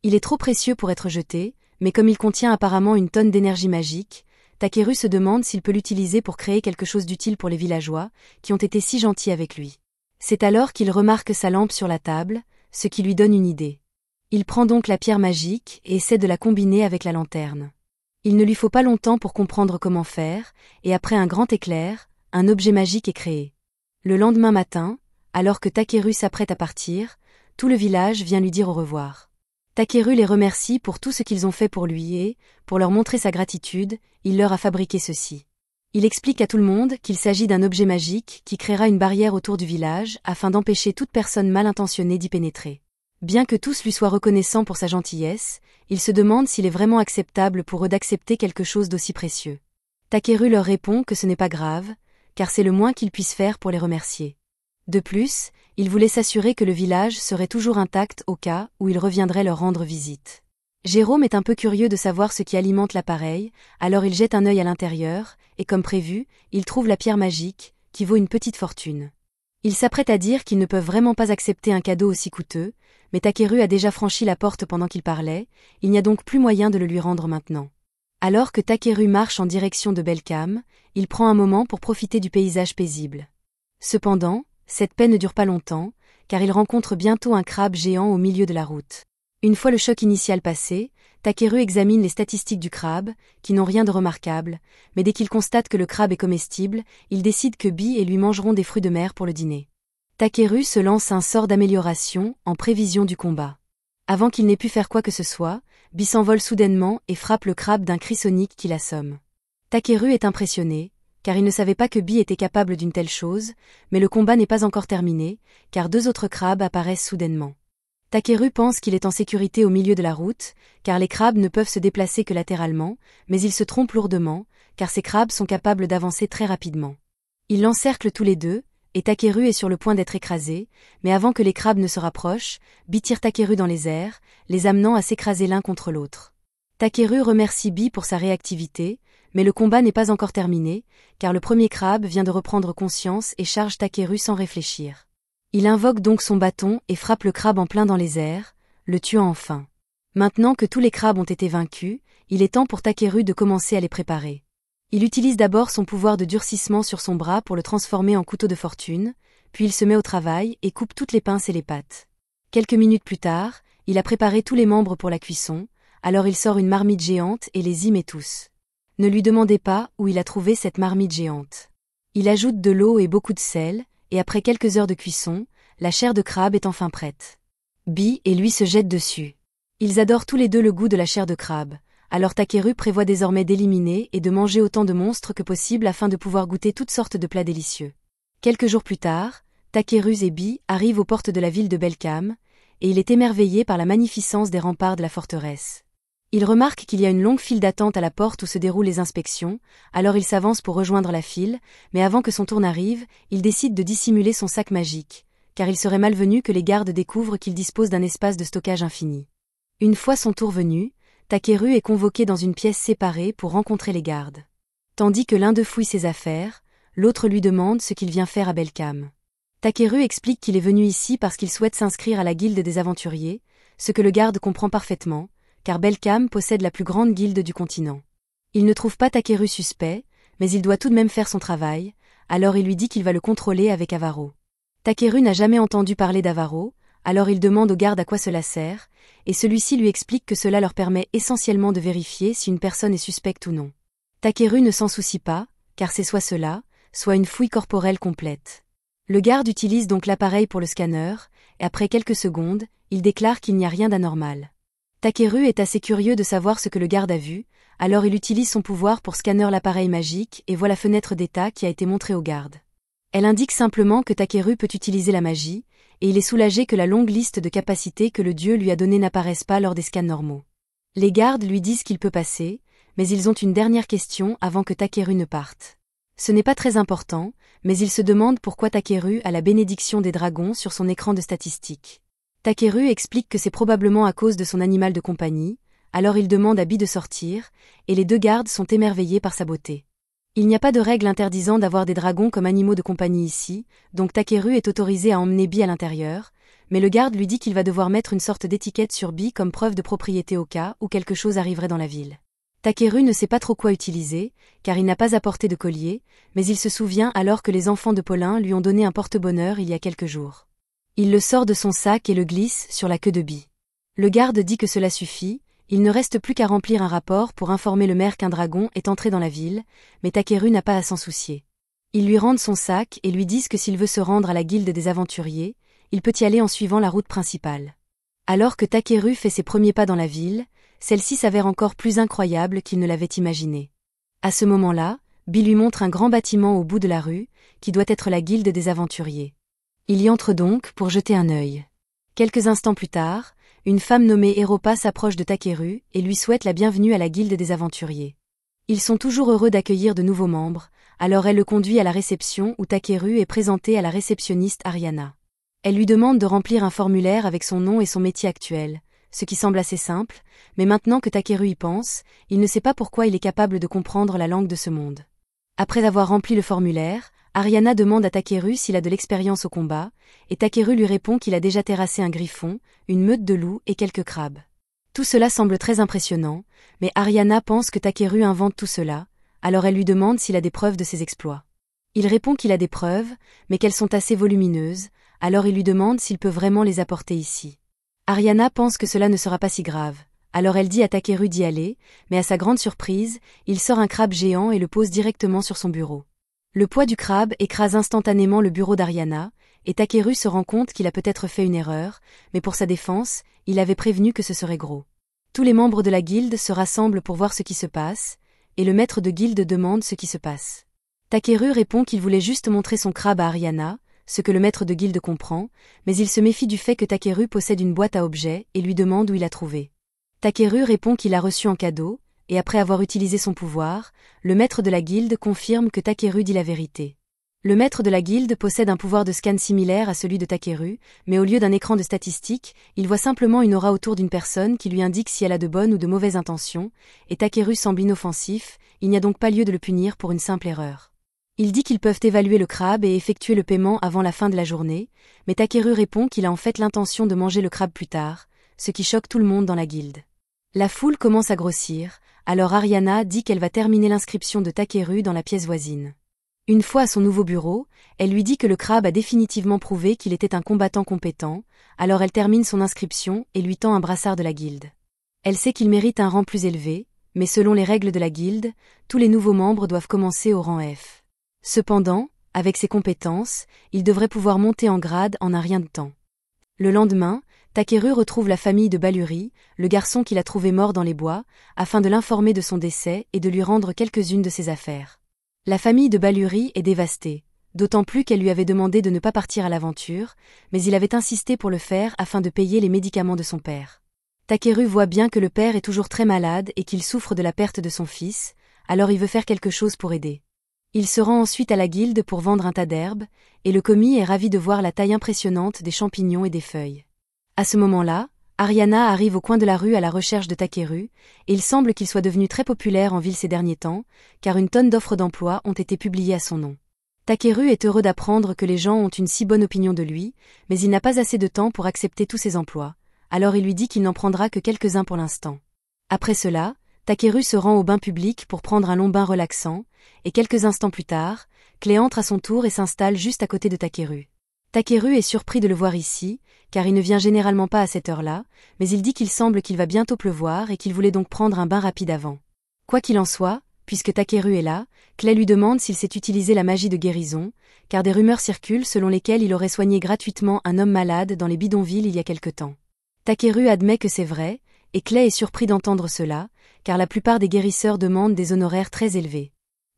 Il est trop précieux pour être jeté, mais comme il contient apparemment une tonne d'énergie magique, Takeru se demande s'il peut l'utiliser pour créer quelque chose d'utile pour les villageois, qui ont été si gentils avec lui. C'est alors qu'il remarque sa lampe sur la table, ce qui lui donne une idée. Il prend donc la pierre magique et essaie de la combiner avec la lanterne. Il ne lui faut pas longtemps pour comprendre comment faire, et après un grand éclair, un objet magique est créé. Le lendemain matin, alors que Takeru s'apprête à partir, tout le village vient lui dire au revoir. Takeru les remercie pour tout ce qu'ils ont fait pour lui et, pour leur montrer sa gratitude, il leur a fabriqué ceci. Il explique à tout le monde qu'il s'agit d'un objet magique qui créera une barrière autour du village afin d'empêcher toute personne mal intentionnée d'y pénétrer. Bien que tous lui soient reconnaissants pour sa gentillesse, il se demande s'il est vraiment acceptable pour eux d'accepter quelque chose d'aussi précieux. Takeru leur répond que ce n'est pas grave, car c'est le moins qu'ils puissent faire pour les remercier. De plus, il voulait s'assurer que le village serait toujours intact au cas où il reviendrait leur rendre visite. Jérôme est un peu curieux de savoir ce qui alimente l'appareil, alors il jette un œil à l'intérieur, et comme prévu, il trouve la pierre magique, qui vaut une petite fortune. Il s'apprête à dire qu'ils ne peuvent vraiment pas accepter un cadeau aussi coûteux, mais Takeru a déjà franchi la porte pendant qu'il parlait, il n'y a donc plus moyen de le lui rendre maintenant. Alors que Takeru marche en direction de Belcam, il prend un moment pour profiter du paysage paisible. Cependant, cette paix ne dure pas longtemps, car il rencontre bientôt un crabe géant au milieu de la route. Une fois le choc initial passé, Takeru examine les statistiques du crabe, qui n'ont rien de remarquable, mais dès qu'il constate que le crabe est comestible, il décide que Bi et lui mangeront des fruits de mer pour le dîner. Takeru se lance un sort d'amélioration en prévision du combat. Avant qu'il n'ait pu faire quoi que ce soit, Bi s'envole soudainement et frappe le crabe d'un cri sonique qui l'assomme. Takeru est impressionné, car il ne savait pas que Bi était capable d'une telle chose, mais le combat n'est pas encore terminé, car deux autres crabes apparaissent soudainement. Takeru pense qu'il est en sécurité au milieu de la route, car les crabes ne peuvent se déplacer que latéralement, mais il se trompe lourdement, car ces crabes sont capables d'avancer très rapidement. Ils l'encerclent tous les deux, et Takeru est sur le point d'être écrasé, mais avant que les crabes ne se rapprochent, Bi tire Takeru dans les airs, les amenant à s'écraser l'un contre l'autre. Takeru remercie Bi pour sa réactivité, mais le combat n'est pas encore terminé, car le premier crabe vient de reprendre conscience et charge Takeru sans réfléchir. Il invoque donc son bâton et frappe le crabe en plein dans les airs, le tuant enfin. Maintenant que tous les crabes ont été vaincus, il est temps pour Takeru de commencer à les préparer. Il utilise d'abord son pouvoir de durcissement sur son bras pour le transformer en couteau de fortune, puis il se met au travail et coupe toutes les pinces et les pattes. Quelques minutes plus tard, il a préparé tous les membres pour la cuisson, alors il sort une marmite géante et les y met tous. Ne lui demandez pas où il a trouvé cette marmite géante. Il ajoute de l'eau et beaucoup de sel, et après quelques heures de cuisson, la chair de crabe est enfin prête. Bi et lui se jettent dessus. Ils adorent tous les deux le goût de la chair de crabe, alors Takeru prévoit désormais d'éliminer et de manger autant de monstres que possible afin de pouvoir goûter toutes sortes de plats délicieux. Quelques jours plus tard, Takeru et Bi arrivent aux portes de la ville de Belcam, et il est émerveillé par la magnificence des remparts de la forteresse. Il remarque qu'il y a une longue file d'attente à la porte où se déroulent les inspections, alors il s'avance pour rejoindre la file, mais avant que son tour n'arrive, il décide de dissimuler son sac magique, car il serait malvenu que les gardes découvrent qu'il dispose d'un espace de stockage infini. Une fois son tour venu, Takeru est convoqué dans une pièce séparée pour rencontrer les gardes. Tandis que l'un d'eux fouille ses affaires, l'autre lui demande ce qu'il vient faire à Belcam. Takeru explique qu'il est venu ici parce qu'il souhaite s'inscrire à la guilde des aventuriers, ce que le garde comprend parfaitement, car Belcam possède la plus grande guilde du continent. Il ne trouve pas Takeru suspect, mais il doit tout de même faire son travail, alors il lui dit qu'il va le contrôler avec Avaro. Takeru n'a jamais entendu parler d'Avaro, alors il demande au garde à quoi cela sert, et celui-ci lui explique que cela leur permet essentiellement de vérifier si une personne est suspecte ou non. Takeru ne s'en soucie pas, car c'est soit cela, soit une fouille corporelle complète. Le garde utilise donc l'appareil pour le scanner, et après quelques secondes, il déclare qu'il n'y a rien d'anormal. Takeru est assez curieux de savoir ce que le garde a vu, alors il utilise son pouvoir pour scanner l'appareil magique et voit la fenêtre d'état qui a été montrée au garde. Elle indique simplement que Takeru peut utiliser la magie, et il est soulagé que la longue liste de capacités que le dieu lui a donnée n'apparaisse pas lors des scans normaux. Les gardes lui disent qu'il peut passer, mais ils ont une dernière question avant que Takeru ne parte. Ce n'est pas très important, mais ils se demandent pourquoi Takeru a la bénédiction des dragons sur son écran de statistiques. Takeru explique que c'est probablement à cause de son animal de compagnie, alors il demande à Bi de sortir, et les deux gardes sont émerveillés par sa beauté. Il n'y a pas de règle interdisant d'avoir des dragons comme animaux de compagnie ici, donc Takeru est autorisé à emmener Bi à l'intérieur, mais le garde lui dit qu'il va devoir mettre une sorte d'étiquette sur Bi comme preuve de propriété au cas où quelque chose arriverait dans la ville. Takeru ne sait pas trop quoi utiliser, car il n'a pas apporté de collier, mais il se souvient alors que les enfants de Paulin lui ont donné un porte-bonheur il y a quelques jours. Il le sort de son sac et le glisse sur la queue de Bi. Le garde dit que cela suffit, il ne reste plus qu'à remplir un rapport pour informer le maire qu'un dragon est entré dans la ville, mais Takeru n'a pas à s'en soucier. Ils lui rendent son sac et lui disent que s'il veut se rendre à la guilde des aventuriers, il peut y aller en suivant la route principale. Alors que Takeru fait ses premiers pas dans la ville, celle-ci s'avère encore plus incroyable qu'il ne l'avait imaginé. À ce moment-là, Bi lui montre un grand bâtiment au bout de la rue, qui doit être la guilde des aventuriers. Il y entre donc pour jeter un œil. Quelques instants plus tard, une femme nommée Europa s'approche de Takeru et lui souhaite la bienvenue à la guilde des aventuriers. Ils sont toujours heureux d'accueillir de nouveaux membres, alors elle le conduit à la réception où Takeru est présenté à la réceptionniste Ariana. Elle lui demande de remplir un formulaire avec son nom et son métier actuel, ce qui semble assez simple, mais maintenant que Takeru y pense, il ne sait pas pourquoi il est capable de comprendre la langue de ce monde. Après avoir rempli le formulaire, Ariana demande à Takeru s'il a de l'expérience au combat, et Takeru lui répond qu'il a déjà terrassé un griffon, une meute de loups et quelques crabes. Tout cela semble très impressionnant, mais Ariana pense que Takeru invente tout cela, alors elle lui demande s'il a des preuves de ses exploits. Il répond qu'il a des preuves, mais qu'elles sont assez volumineuses, alors il lui demande s'il peut vraiment les apporter ici. Ariana pense que cela ne sera pas si grave, alors elle dit à Takeru d'y aller, mais à sa grande surprise, il sort un crabe géant et le pose directement sur son bureau. Le poids du crabe écrase instantanément le bureau d'Ariana, et Takeru se rend compte qu'il a peut-être fait une erreur, mais pour sa défense, il avait prévenu que ce serait gros. Tous les membres de la guilde se rassemblent pour voir ce qui se passe, et le maître de guilde demande ce qui se passe. Takeru répond qu'il voulait juste montrer son crabe à Ariana, ce que le maître de guilde comprend, mais il se méfie du fait que Takeru possède une boîte à objets et lui demande où il l'a trouvée. Takeru répond qu'il l'a reçue en cadeau, et après avoir utilisé son pouvoir, le maître de la guilde confirme que Takeru dit la vérité. Le maître de la guilde possède un pouvoir de scan similaire à celui de Takeru, mais au lieu d'un écran de statistiques, il voit simplement une aura autour d'une personne qui lui indique si elle a de bonnes ou de mauvaises intentions, et Takeru semble inoffensif, il n'y a donc pas lieu de le punir pour une simple erreur. Il dit qu'ils peuvent évaluer le crabe et effectuer le paiement avant la fin de la journée, mais Takeru répond qu'il a en fait l'intention de manger le crabe plus tard, ce qui choque tout le monde dans la guilde. La foule commence à grossir, alors Ariana dit qu'elle va terminer l'inscription de Takeru dans la pièce voisine. Une fois à son nouveau bureau, elle lui dit que le crabe a définitivement prouvé qu'il était un combattant compétent, alors elle termine son inscription et lui tend un brassard de la guilde. Elle sait qu'il mérite un rang plus élevé, mais selon les règles de la guilde, tous les nouveaux membres doivent commencer au rang F. Cependant, avec ses compétences, il devrait pouvoir monter en grade en un rien de temps. Le lendemain, Takeru retrouve la famille de Balluri, le garçon qu'il a trouvé mort dans les bois, afin de l'informer de son décès et de lui rendre quelques-unes de ses affaires. La famille de Balluri est dévastée, d'autant plus qu'elle lui avait demandé de ne pas partir à l'aventure, mais il avait insisté pour le faire afin de payer les médicaments de son père. Takeru voit bien que le père est toujours très malade et qu'il souffre de la perte de son fils, alors il veut faire quelque chose pour aider. Il se rend ensuite à la guilde pour vendre un tas d'herbes, et le commis est ravi de voir la taille impressionnante des champignons et des feuilles. À ce moment-là, Ariana arrive au coin de la rue à la recherche de Takeru, et il semble qu'il soit devenu très populaire en ville ces derniers temps, car une tonne d'offres d'emploi ont été publiées à son nom. Takeru est heureux d'apprendre que les gens ont une si bonne opinion de lui, mais il n'a pas assez de temps pour accepter tous ces emplois, alors il lui dit qu'il n'en prendra que quelques-uns pour l'instant. Après cela, Takeru se rend au bain public pour prendre un long bain relaxant, et quelques instants plus tard, Clé entre à son tour et s'installe juste à côté de Takeru. Takeru est surpris de le voir ici, car il ne vient généralement pas à cette heure-là, mais il dit qu'il semble qu'il va bientôt pleuvoir et qu'il voulait donc prendre un bain rapide avant. Quoi qu'il en soit, Puisque Takeru est là, Clay lui demande s'il sait utiliser la magie de guérison, car des rumeurs circulent selon lesquelles il aurait soigné gratuitement un homme malade dans les bidonvilles il y a quelque temps. Takeru admet que c'est vrai, et Clay est surpris d'entendre cela, car la plupart des guérisseurs demandent des honoraires très élevés.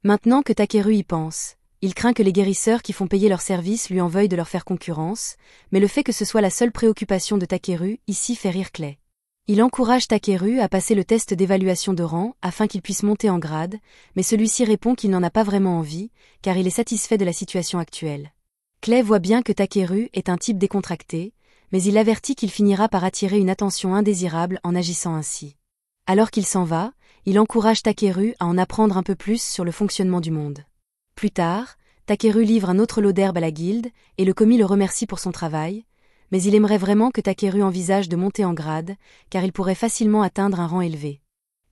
Maintenant que Takeru y pense, il craint que les guérisseurs qui font payer leurs services lui en veuillent de leur faire concurrence, mais le fait que ce soit la seule préoccupation de Takeru ici fait rire Clay. Il encourage Takeru à passer le test d'évaluation de rang afin qu'il puisse monter en grade, mais celui-ci répond qu'il n'en a pas vraiment envie, car il est satisfait de la situation actuelle. Clay voit bien que Takeru est un type décontracté, mais il avertit qu'il finira par attirer une attention indésirable en agissant ainsi. Alors qu'il s'en va, il encourage Takeru à en apprendre un peu plus sur le fonctionnement du monde. Plus tard, Takeru livre un autre lot d'herbe à la guilde, et le commis le remercie pour son travail, mais il aimerait vraiment que Takeru envisage de monter en grade, car il pourrait facilement atteindre un rang élevé.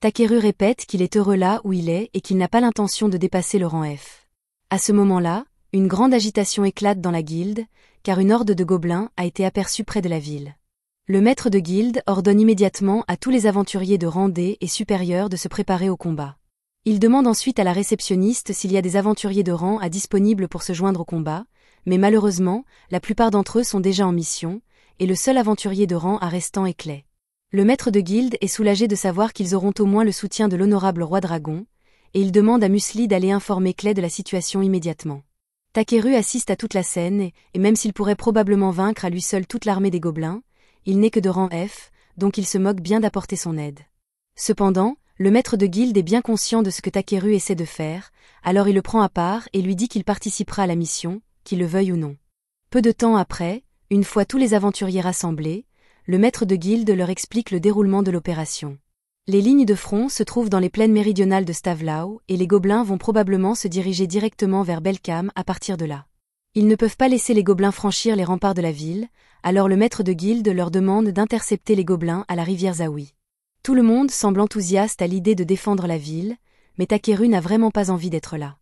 Takeru répète qu'il est heureux là où il est et qu'il n'a pas l'intention de dépasser le rang F. À ce moment-là, une grande agitation éclate dans la guilde, car une horde de gobelins a été aperçue près de la ville. Le maître de guilde ordonne immédiatement à tous les aventuriers de rang D et supérieur de se préparer au combat. Il demande ensuite à la réceptionniste s'il y a des aventuriers de rang à disponibles pour se joindre au combat, mais malheureusement, la plupart d'entre eux sont déjà en mission, et le seul aventurier de rang à restant est Clay. Le maître de guilde est soulagé de savoir qu'ils auront au moins le soutien de l'honorable roi dragon, et il demande à Musli d'aller informer Clay de la situation immédiatement. Takeru assiste à toute la scène, et même s'il pourrait probablement vaincre à lui seul toute l'armée des gobelins, il n'est que de rang F, donc il se moque bien d'apporter son aide. Cependant, le maître de guilde est bien conscient de ce que Takeru essaie de faire, alors il le prend à part et lui dit qu'il participera à la mission, qu'il le veuille ou non. Peu de temps après, une fois tous les aventuriers rassemblés, le maître de guilde leur explique le déroulement de l'opération. Les lignes de front se trouvent dans les plaines méridionales de Stavlau et les gobelins vont probablement se diriger directement vers Belcam à partir de là. Ils ne peuvent pas laisser les gobelins franchir les remparts de la ville, alors le maître de guilde leur demande d'intercepter les gobelins à la rivière Zawi. Tout le monde semble enthousiaste à l'idée de défendre la ville, mais Takeru n'a vraiment pas envie d'être là.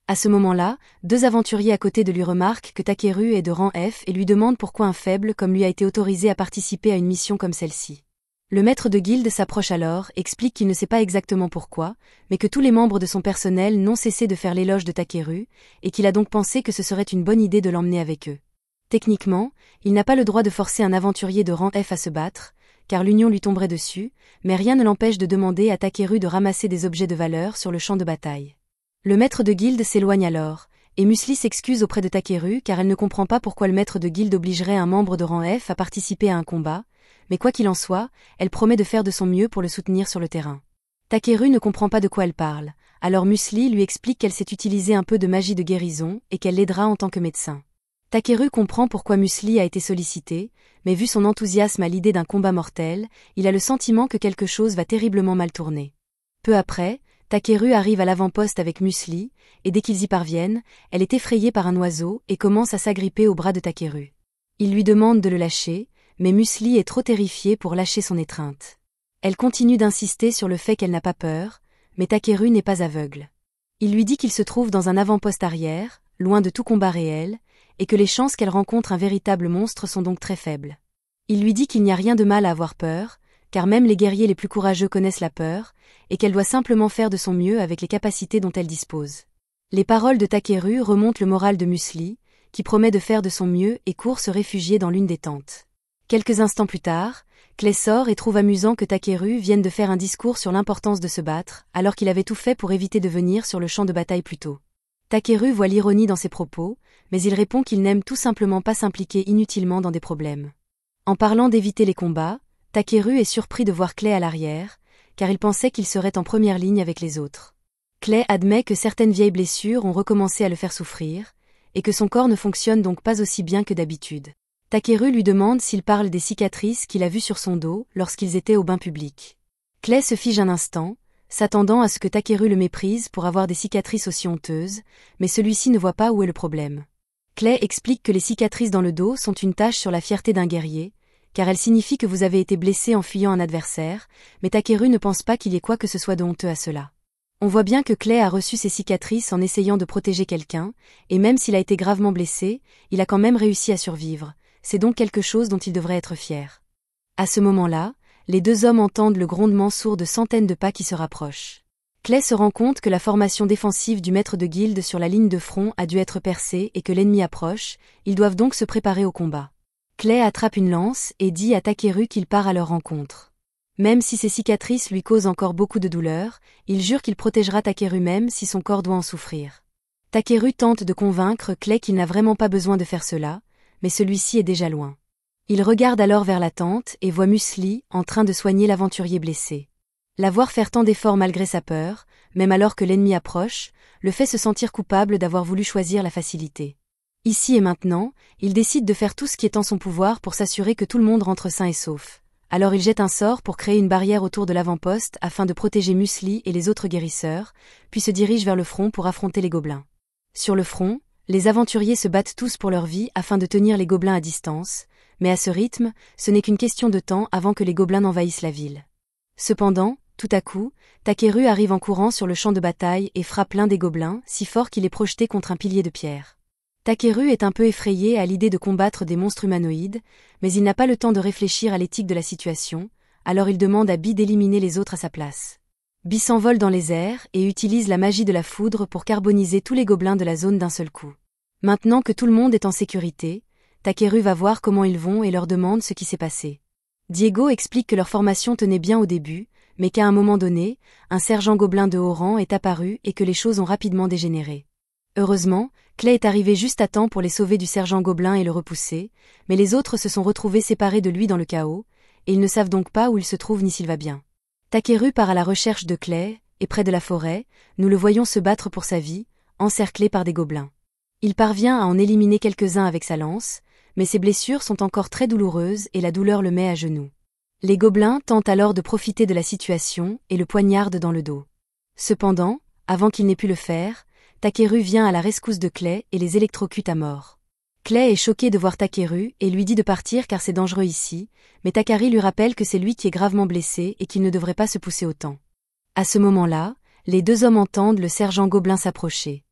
À ce moment-là, deux aventuriers à côté de lui remarquent que Takeru est de rang F et lui demandent pourquoi un faible comme lui a été autorisé à participer à une mission comme celle-ci. Le maître de guilde s'approche alors, explique qu'il ne sait pas exactement pourquoi, mais que tous les membres de son personnel n'ont cessé de faire l'éloge de Takeru, et qu'il a donc pensé que ce serait une bonne idée de l'emmener avec eux. Techniquement, il n'a pas le droit de forcer un aventurier de rang F à se battre, car l'union lui tomberait dessus, mais rien ne l'empêche de demander à Takeru de ramasser des objets de valeur sur le champ de bataille. Le maître de guilde s'éloigne alors, et Musli s'excuse auprès de Takeru car elle ne comprend pas pourquoi le maître de guilde obligerait un membre de rang F à participer à un combat, mais quoi qu'il en soit, elle promet de faire de son mieux pour le soutenir sur le terrain. Takeru ne comprend pas de quoi elle parle, alors Musli lui explique qu'elle sait utiliser un peu de magie de guérison et qu'elle l'aidera en tant que médecin. Takeru comprend pourquoi Musli a été sollicité, mais vu son enthousiasme à l'idée d'un combat mortel, il a le sentiment que quelque chose va terriblement mal tourner. Peu après, Takeru arrive à l'avant-poste avec Musli, et dès qu'ils y parviennent, elle est effrayée par un oiseau et commence à s'agripper au bras de Takeru. Il lui demande de le lâcher, mais Musli est trop terrifiée pour lâcher son étreinte. Elle continue d'insister sur le fait qu'elle n'a pas peur, mais Takeru n'est pas aveugle. Il lui dit qu'il se trouve dans un avant-poste arrière, loin de tout combat réel, et que les chances qu'elle rencontre un véritable monstre sont donc très faibles. Il lui dit qu'il n'y a rien de mal à avoir peur, car même les guerriers les plus courageux connaissent la peur, et qu'elle doit simplement faire de son mieux avec les capacités dont elle dispose. Les paroles de Takeru remontent le moral de Musli, qui promet de faire de son mieux et court se réfugier dans l'une des tentes. Quelques instants plus tard, Clay sort et trouve amusant que Takeru vienne de faire un discours sur l'importance de se battre, alors qu'il avait tout fait pour éviter de venir sur le champ de bataille plus tôt. Takeru voit l'ironie dans ses propos, mais il répond qu'il n'aime tout simplement pas s'impliquer inutilement dans des problèmes. En parlant d'éviter les combats, Takeru est surpris de voir Clay à l'arrière, car il pensait qu'il serait en première ligne avec les autres. Clay admet que certaines vieilles blessures ont recommencé à le faire souffrir, et que son corps ne fonctionne donc pas aussi bien que d'habitude. Takeru lui demande s'il parle des cicatrices qu'il a vues sur son dos lorsqu'ils étaient au bain public. Clay se fige un instant, s'attendant à ce que Takeru le méprise pour avoir des cicatrices aussi honteuses, mais celui-ci ne voit pas où est le problème. Clay explique que les cicatrices dans le dos sont une tache sur la fierté d'un guerrier, car elles signifient que vous avez été blessé en fuyant un adversaire, mais Takeru ne pense pas qu'il y ait quoi que ce soit de honteux à cela. On voit bien que Clay a reçu ses cicatrices en essayant de protéger quelqu'un, et même s'il a été gravement blessé, il a quand même réussi à survivre, c'est donc quelque chose dont il devrait être fier. À ce moment-là, les deux hommes entendent le grondement sourd de centaines de pas qui se rapprochent. Clay se rend compte que la formation défensive du maître de guilde sur la ligne de front a dû être percée et que l'ennemi approche, ils doivent donc se préparer au combat. Clay attrape une lance et dit à Takeru qu'il part à leur rencontre. Même si ses cicatrices lui causent encore beaucoup de douleur, il jure qu'il protégera Takeru même si son corps doit en souffrir. Takeru tente de convaincre Clay qu'il n'a vraiment pas besoin de faire cela, mais celui-ci est déjà loin. Il regarde alors vers la tente et voit Musli en train de soigner l'aventurier blessé. La voir faire tant d'efforts malgré sa peur, même alors que l'ennemi approche, le fait se sentir coupable d'avoir voulu choisir la facilité. Ici et maintenant, il décide de faire tout ce qui est en son pouvoir pour s'assurer que tout le monde rentre sain et sauf. Alors il jette un sort pour créer une barrière autour de l'avant-poste afin de protéger Musli et les autres guérisseurs, puis se dirige vers le front pour affronter les gobelins. Sur le front, les aventuriers se battent tous pour leur vie afin de tenir les gobelins à distance, mais à ce rythme, ce n'est qu'une question de temps avant que les gobelins n'envahissent la ville. Cependant, tout à coup, Takeru arrive en courant sur le champ de bataille et frappe l'un des gobelins, si fort qu'il est projeté contre un pilier de pierre. Takeru est un peu effrayé à l'idée de combattre des monstres humanoïdes, mais il n'a pas le temps de réfléchir à l'éthique de la situation, alors il demande à Bi d'éliminer les autres à sa place. Bi s'envole dans les airs et utilise la magie de la foudre pour carboniser tous les gobelins de la zone d'un seul coup. Maintenant que tout le monde est en sécurité, Takeru va voir comment ils vont et leur demande ce qui s'est passé. Diego explique que leur formation tenait bien au début, mais qu'à un moment donné, un sergent gobelin de haut rang est apparu et que les choses ont rapidement dégénéré. Heureusement, Clay est arrivé juste à temps pour les sauver du sergent gobelin et le repousser, mais les autres se sont retrouvés séparés de lui dans le chaos, et ils ne savent donc pas où il se trouve ni s'il va bien. Takeru part à la recherche de Clay, et près de la forêt, nous le voyons se battre pour sa vie, encerclé par des gobelins. Il parvient à en éliminer quelques-uns avec sa lance, mais ses blessures sont encore très douloureuses et la douleur le met à genoux. Les gobelins tentent alors de profiter de la situation et le poignardent dans le dos. Cependant, avant qu'il n'ait pu le faire, Takeru vient à la rescousse de Clay et les électrocute à mort. Clay est choqué de voir Takeru et lui dit de partir car c'est dangereux ici, mais Takari lui rappelle que c'est lui qui est gravement blessé et qu'il ne devrait pas se pousser autant. À ce moment-là, les deux hommes entendent le sergent gobelin s'approcher.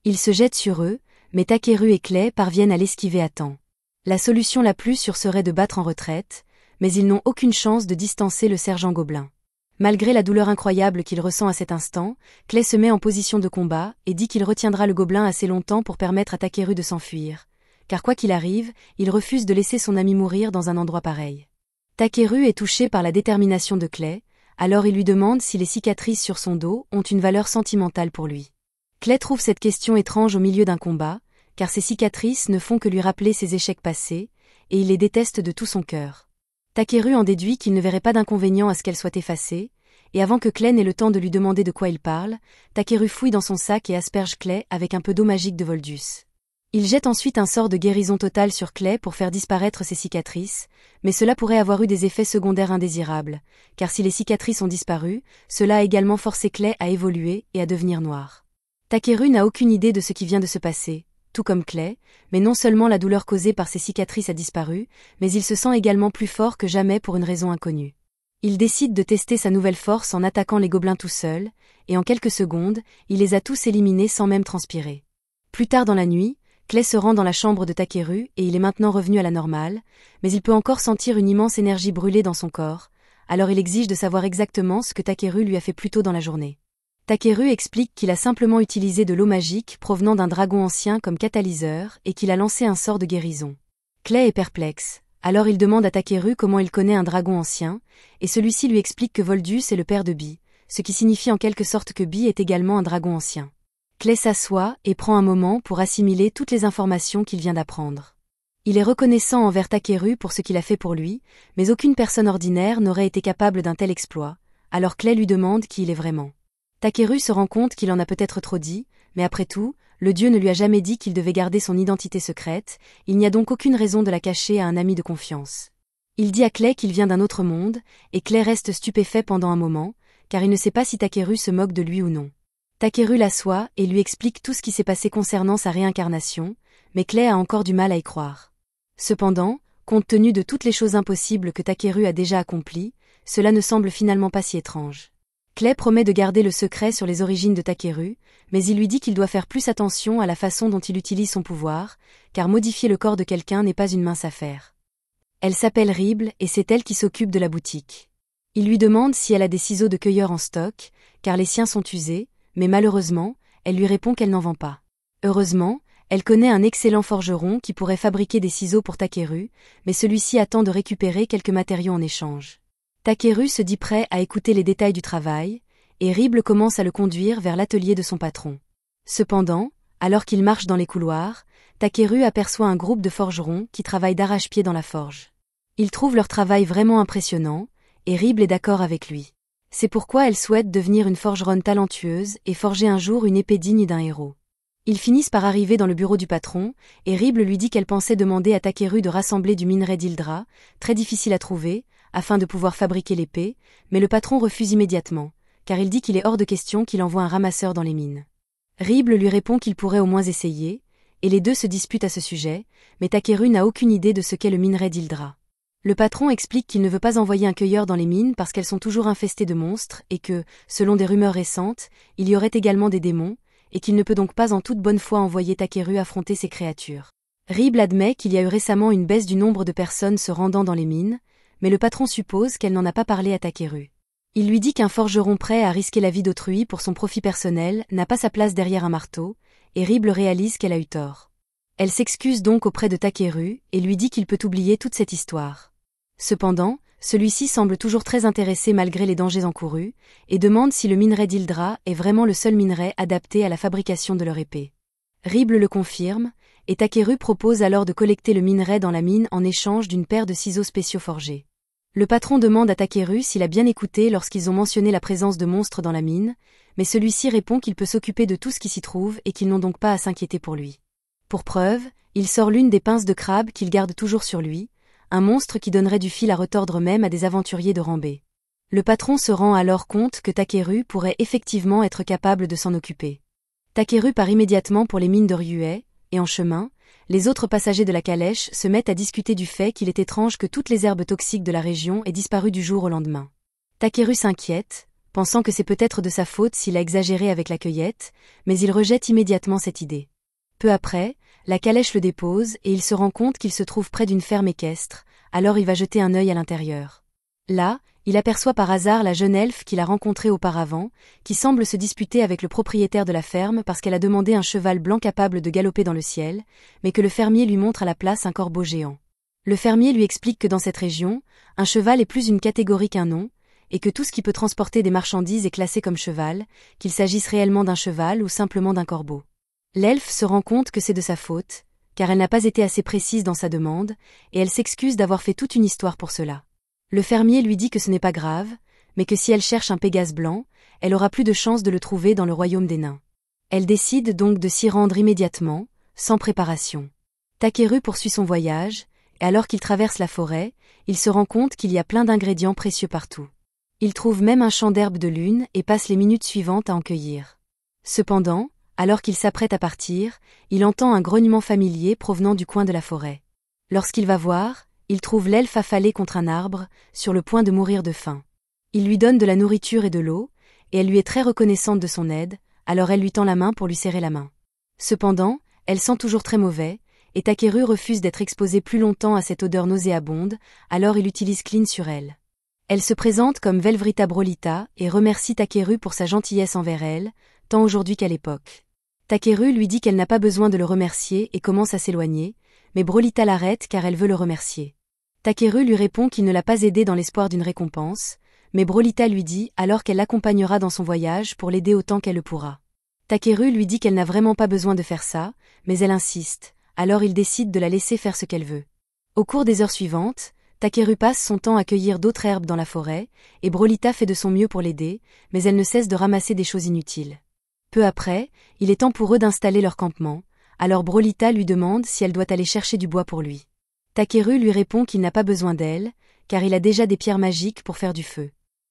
Ils se jettent sur eux, mais Takeru et Clay parviennent à l'esquiver à temps. La solution la plus sûre serait de battre en retraite, mais ils n'ont aucune chance de distancer le sergent gobelin. Malgré la douleur incroyable qu'il ressent à cet instant, Clay se met en position de combat et dit qu'il retiendra le gobelin assez longtemps pour permettre à Takeru de s'enfuir. Car quoi qu'il arrive, il refuse de laisser son ami mourir dans un endroit pareil. Takeru est touché par la détermination de Clay, alors il lui demande si les cicatrices sur son dos ont une valeur sentimentale pour lui. Clay trouve cette question étrange au milieu d'un combat, car ces cicatrices ne font que lui rappeler ses échecs passés, et il les déteste de tout son cœur. Takeru en déduit qu'il ne verrait pas d'inconvénient à ce qu'elles soient effacées, et avant que Clay n'ait le temps de lui demander de quoi il parle, Takeru fouille dans son sac et asperge Clay avec un peu d'eau magique de Voldus. Il jette ensuite un sort de guérison totale sur Clay pour faire disparaître ses cicatrices, mais cela pourrait avoir eu des effets secondaires indésirables, car si les cicatrices ont disparu, cela a également forcé Clay à évoluer et à devenir noir. Takeru n'a aucune idée de ce qui vient de se passer, tout comme Clay, mais non seulement la douleur causée par ses cicatrices a disparu, mais il se sent également plus fort que jamais pour une raison inconnue. Il décide de tester sa nouvelle force en attaquant les gobelins tout seul, et en quelques secondes, il les a tous éliminés sans même transpirer. Plus tard dans la nuit, Clay se rend dans la chambre de Takeru et il est maintenant revenu à la normale, mais il peut encore sentir une immense énergie brûler dans son corps, alors il exige de savoir exactement ce que Takeru lui a fait plus tôt dans la journée. Takeru explique qu'il a simplement utilisé de l'eau magique provenant d'un dragon ancien comme catalyseur et qu'il a lancé un sort de guérison. Clay est perplexe, alors il demande à Takeru comment il connaît un dragon ancien, et celui-ci lui explique que Voldus est le père de Bi, ce qui signifie en quelque sorte que Bi est également un dragon ancien. Clay s'assoit et prend un moment pour assimiler toutes les informations qu'il vient d'apprendre. Il est reconnaissant envers Takeru pour ce qu'il a fait pour lui, mais aucune personne ordinaire n'aurait été capable d'un tel exploit, alors Clay lui demande qui il est vraiment. Takeru se rend compte qu'il en a peut-être trop dit, mais après tout, le dieu ne lui a jamais dit qu'il devait garder son identité secrète, il n'y a donc aucune raison de la cacher à un ami de confiance. Il dit à Clay qu'il vient d'un autre monde, et Clay reste stupéfait pendant un moment, car il ne sait pas si Takeru se moque de lui ou non. Takeru l'assoit et lui explique tout ce qui s'est passé concernant sa réincarnation, mais Clay a encore du mal à y croire. Cependant, compte tenu de toutes les choses impossibles que Takeru a déjà accomplies, cela ne semble finalement pas si étrange. Clay promet de garder le secret sur les origines de Takeru, mais il lui dit qu'il doit faire plus attention à la façon dont il utilise son pouvoir, car modifier le corps de quelqu'un n'est pas une mince affaire. Elle s'appelle Ribble et c'est elle qui s'occupe de la boutique. Il lui demande si elle a des ciseaux de cueilleur en stock, car les siens sont usés, mais malheureusement, elle lui répond qu'elle n'en vend pas. Heureusement, elle connaît un excellent forgeron qui pourrait fabriquer des ciseaux pour Takeru, mais celui-ci attend de récupérer quelques matériaux en échange. Takeru se dit prêt à écouter les détails du travail, et Rible commence à le conduire vers l'atelier de son patron. Cependant, alors qu'il marche dans les couloirs, Takeru aperçoit un groupe de forgerons qui travaillent d'arrache-pied dans la forge. Il trouve leur travail vraiment impressionnant, et Rible est d'accord avec lui. C'est pourquoi elle souhaite devenir une forgeronne talentueuse et forger un jour une épée digne d'un héros. Ils finissent par arriver dans le bureau du patron, et Rible lui dit qu'elle pensait demander à Takeru de rassembler du minerai d'Ildra, très difficile à trouver, afin de pouvoir fabriquer l'épée, mais le patron refuse immédiatement, car il dit qu'il est hors de question qu'il envoie un ramasseur dans les mines. Rible lui répond qu'il pourrait au moins essayer, et les deux se disputent à ce sujet, mais Takeru n'a aucune idée de ce qu'est le minerai d'Ildra. Le patron explique qu'il ne veut pas envoyer un cueilleur dans les mines parce qu'elles sont toujours infestées de monstres et que, selon des rumeurs récentes, il y aurait également des démons, et qu'il ne peut donc pas en toute bonne foi envoyer Takeru affronter ces créatures. Rible admet qu'il y a eu récemment une baisse du nombre de personnes se rendant dans les mines, mais le patron suppose qu'elle n'en a pas parlé à Takeru. Il lui dit qu'un forgeron prêt à risquer la vie d'autrui pour son profit personnel n'a pas sa place derrière un marteau, et Rible réalise qu'elle a eu tort. Elle s'excuse donc auprès de Takeru et lui dit qu'il peut oublier toute cette histoire. Cependant, celui-ci semble toujours très intéressé malgré les dangers encourus, et demande si le minerai d'Ildra est vraiment le seul minerai adapté à la fabrication de leur épée. Rible le confirme, et Takeru propose alors de collecter le minerai dans la mine en échange d'une paire de ciseaux spéciaux forgés. Le patron demande à Takeru s'il a bien écouté lorsqu'ils ont mentionné la présence de monstres dans la mine, mais celui-ci répond qu'il peut s'occuper de tout ce qui s'y trouve et qu'ils n'ont donc pas à s'inquiéter pour lui. Pour preuve, il sort l'une des pinces de crabe qu'il garde toujours sur lui, un monstre qui donnerait du fil à retordre même à des aventuriers de Rambé. Le patron se rend alors compte que Takeru pourrait effectivement être capable de s'en occuper. Takeru part immédiatement pour les mines de Ryuei, et en chemin, les autres passagers de la calèche se mettent à discuter du fait qu'il est étrange que toutes les herbes toxiques de la région aient disparu du jour au lendemain. Takeru s'inquiète, pensant que c'est peut-être de sa faute s'il a exagéré avec la cueillette, mais il rejette immédiatement cette idée. Peu après, la calèche le dépose et il se rend compte qu'il se trouve près d'une ferme équestre, alors il va jeter un œil à l'intérieur. Là, il aperçoit par hasard la jeune elfe qu'il a rencontrée auparavant, qui semble se disputer avec le propriétaire de la ferme parce qu'elle a demandé un cheval blanc capable de galoper dans le ciel, mais que le fermier lui montre à la place un corbeau géant. Le fermier lui explique que dans cette région, un cheval est plus une catégorie qu'un nom, et que tout ce qui peut transporter des marchandises est classé comme cheval, qu'il s'agisse réellement d'un cheval ou simplement d'un corbeau. L'elfe se rend compte que c'est de sa faute, car elle n'a pas été assez précise dans sa demande, et elle s'excuse d'avoir fait toute une histoire pour cela. Le fermier lui dit que ce n'est pas grave, mais que si elle cherche un Pégase blanc, elle aura plus de chance de le trouver dans le royaume des nains. Elle décide donc de s'y rendre immédiatement, sans préparation. Takeru poursuit son voyage, et alors qu'il traverse la forêt, il se rend compte qu'il y a plein d'ingrédients précieux partout. Il trouve même un champ d'herbe de lune et passe les minutes suivantes à en cueillir. Cependant, alors qu'il s'apprête à partir, il entend un grognement familier provenant du coin de la forêt. Lorsqu'il va voir, il trouve l'elfe affalée contre un arbre, sur le point de mourir de faim. Il lui donne de la nourriture et de l'eau, et elle lui est très reconnaissante de son aide, alors elle lui tend la main pour lui serrer la main. Cependant, elle sent toujours très mauvais, et Takeru refuse d'être exposé plus longtemps à cette odeur nauséabonde, alors il utilise Clean sur elle. Elle se présente comme Velvrita Brolita et remercie Takeru pour sa gentillesse envers elle, tant aujourd'hui qu'à l'époque. Takeru lui dit qu'elle n'a pas besoin de le remercier et commence à s'éloigner, mais Brolita l'arrête car elle veut le remercier. Takeru lui répond qu'il ne l'a pas aidé dans l'espoir d'une récompense, mais Brolita lui dit alors qu'elle l'accompagnera dans son voyage pour l'aider autant qu'elle le pourra. Takeru lui dit qu'elle n'a vraiment pas besoin de faire ça, mais elle insiste, alors il décide de la laisser faire ce qu'elle veut. Au cours des heures suivantes, Takeru passe son temps à cueillir d'autres herbes dans la forêt, et Brolita fait de son mieux pour l'aider, mais elle ne cesse de ramasser des choses inutiles. Peu après, il est temps pour eux d'installer leur campement, alors Brolita lui demande si elle doit aller chercher du bois pour lui. Takeru lui répond qu'il n'a pas besoin d'elle, car il a déjà des pierres magiques pour faire du feu.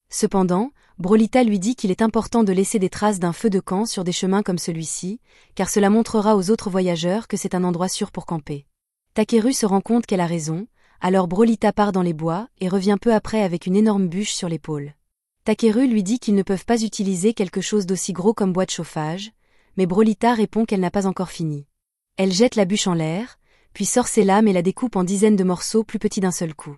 Cependant, Brolita lui dit qu'il est important de laisser des traces d'un feu de camp sur des chemins comme celui-ci, car cela montrera aux autres voyageurs que c'est un endroit sûr pour camper. Takeru se rend compte qu'elle a raison, alors Brolita part dans les bois et revient peu après avec une énorme bûche sur l'épaule. Takeru lui dit qu'ils ne peuvent pas utiliser quelque chose d'aussi gros comme bois de chauffage, mais Brolita répond qu'elle n'a pas encore fini. Elle jette la bûche en l'air, puis sort ses lames et la découpe en dizaines de morceaux plus petits d'un seul coup.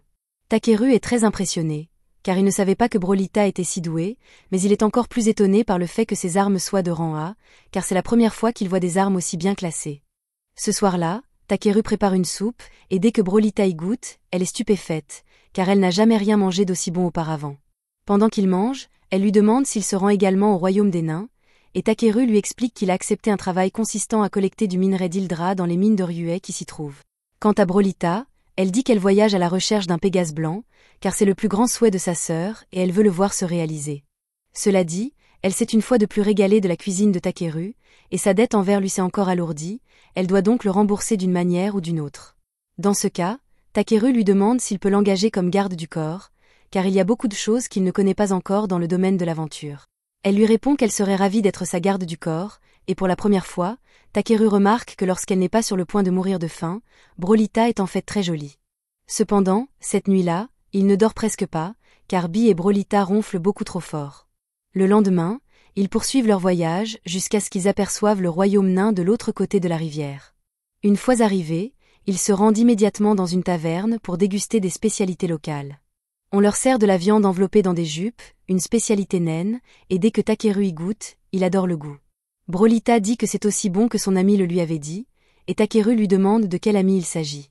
Takeru est très impressionné, car il ne savait pas que Brolita était si douée, mais il est encore plus étonné par le fait que ses armes soient de rang A, car c'est la première fois qu'il voit des armes aussi bien classées. Ce soir-là, Takeru prépare une soupe, et dès que Brolita y goûte, elle est stupéfaite, car elle n'a jamais rien mangé d'aussi bon auparavant. Pendant qu'il mange, elle lui demande s'il se rend également au royaume des nains, et Takeru lui explique qu'il a accepté un travail consistant à collecter du minerai d'Ildra dans les mines de Ryuei qui s'y trouvent. Quant à Brolita, elle dit qu'elle voyage à la recherche d'un Pégase blanc, car c'est le plus grand souhait de sa sœur et elle veut le voir se réaliser. Cela dit, elle s'est une fois de plus régalée de la cuisine de Takeru, et sa dette envers lui s'est encore alourdie, elle doit donc le rembourser d'une manière ou d'une autre. Dans ce cas, Takeru lui demande s'il peut l'engager comme garde du corps, car il y a beaucoup de choses qu'il ne connaît pas encore dans le domaine de l'aventure. Elle lui répond qu'elle serait ravie d'être sa garde du corps, et pour la première fois, Takeru remarque que lorsqu'elle n'est pas sur le point de mourir de faim, Brolita est en fait très jolie. Cependant, cette nuit-là, il ne dort presque pas, car Bee et Brolita ronflent beaucoup trop fort. Le lendemain, ils poursuivent leur voyage jusqu'à ce qu'ils aperçoivent le royaume nain de l'autre côté de la rivière. Une fois arrivés, ils se rendent immédiatement dans une taverne pour déguster des spécialités locales. On leur sert de la viande enveloppée dans des jupes, une spécialité naine, et dès que Takeru y goûte, il adore le goût. Brolita dit que c'est aussi bon que son ami le lui avait dit, et Takeru lui demande de quel ami il s'agit.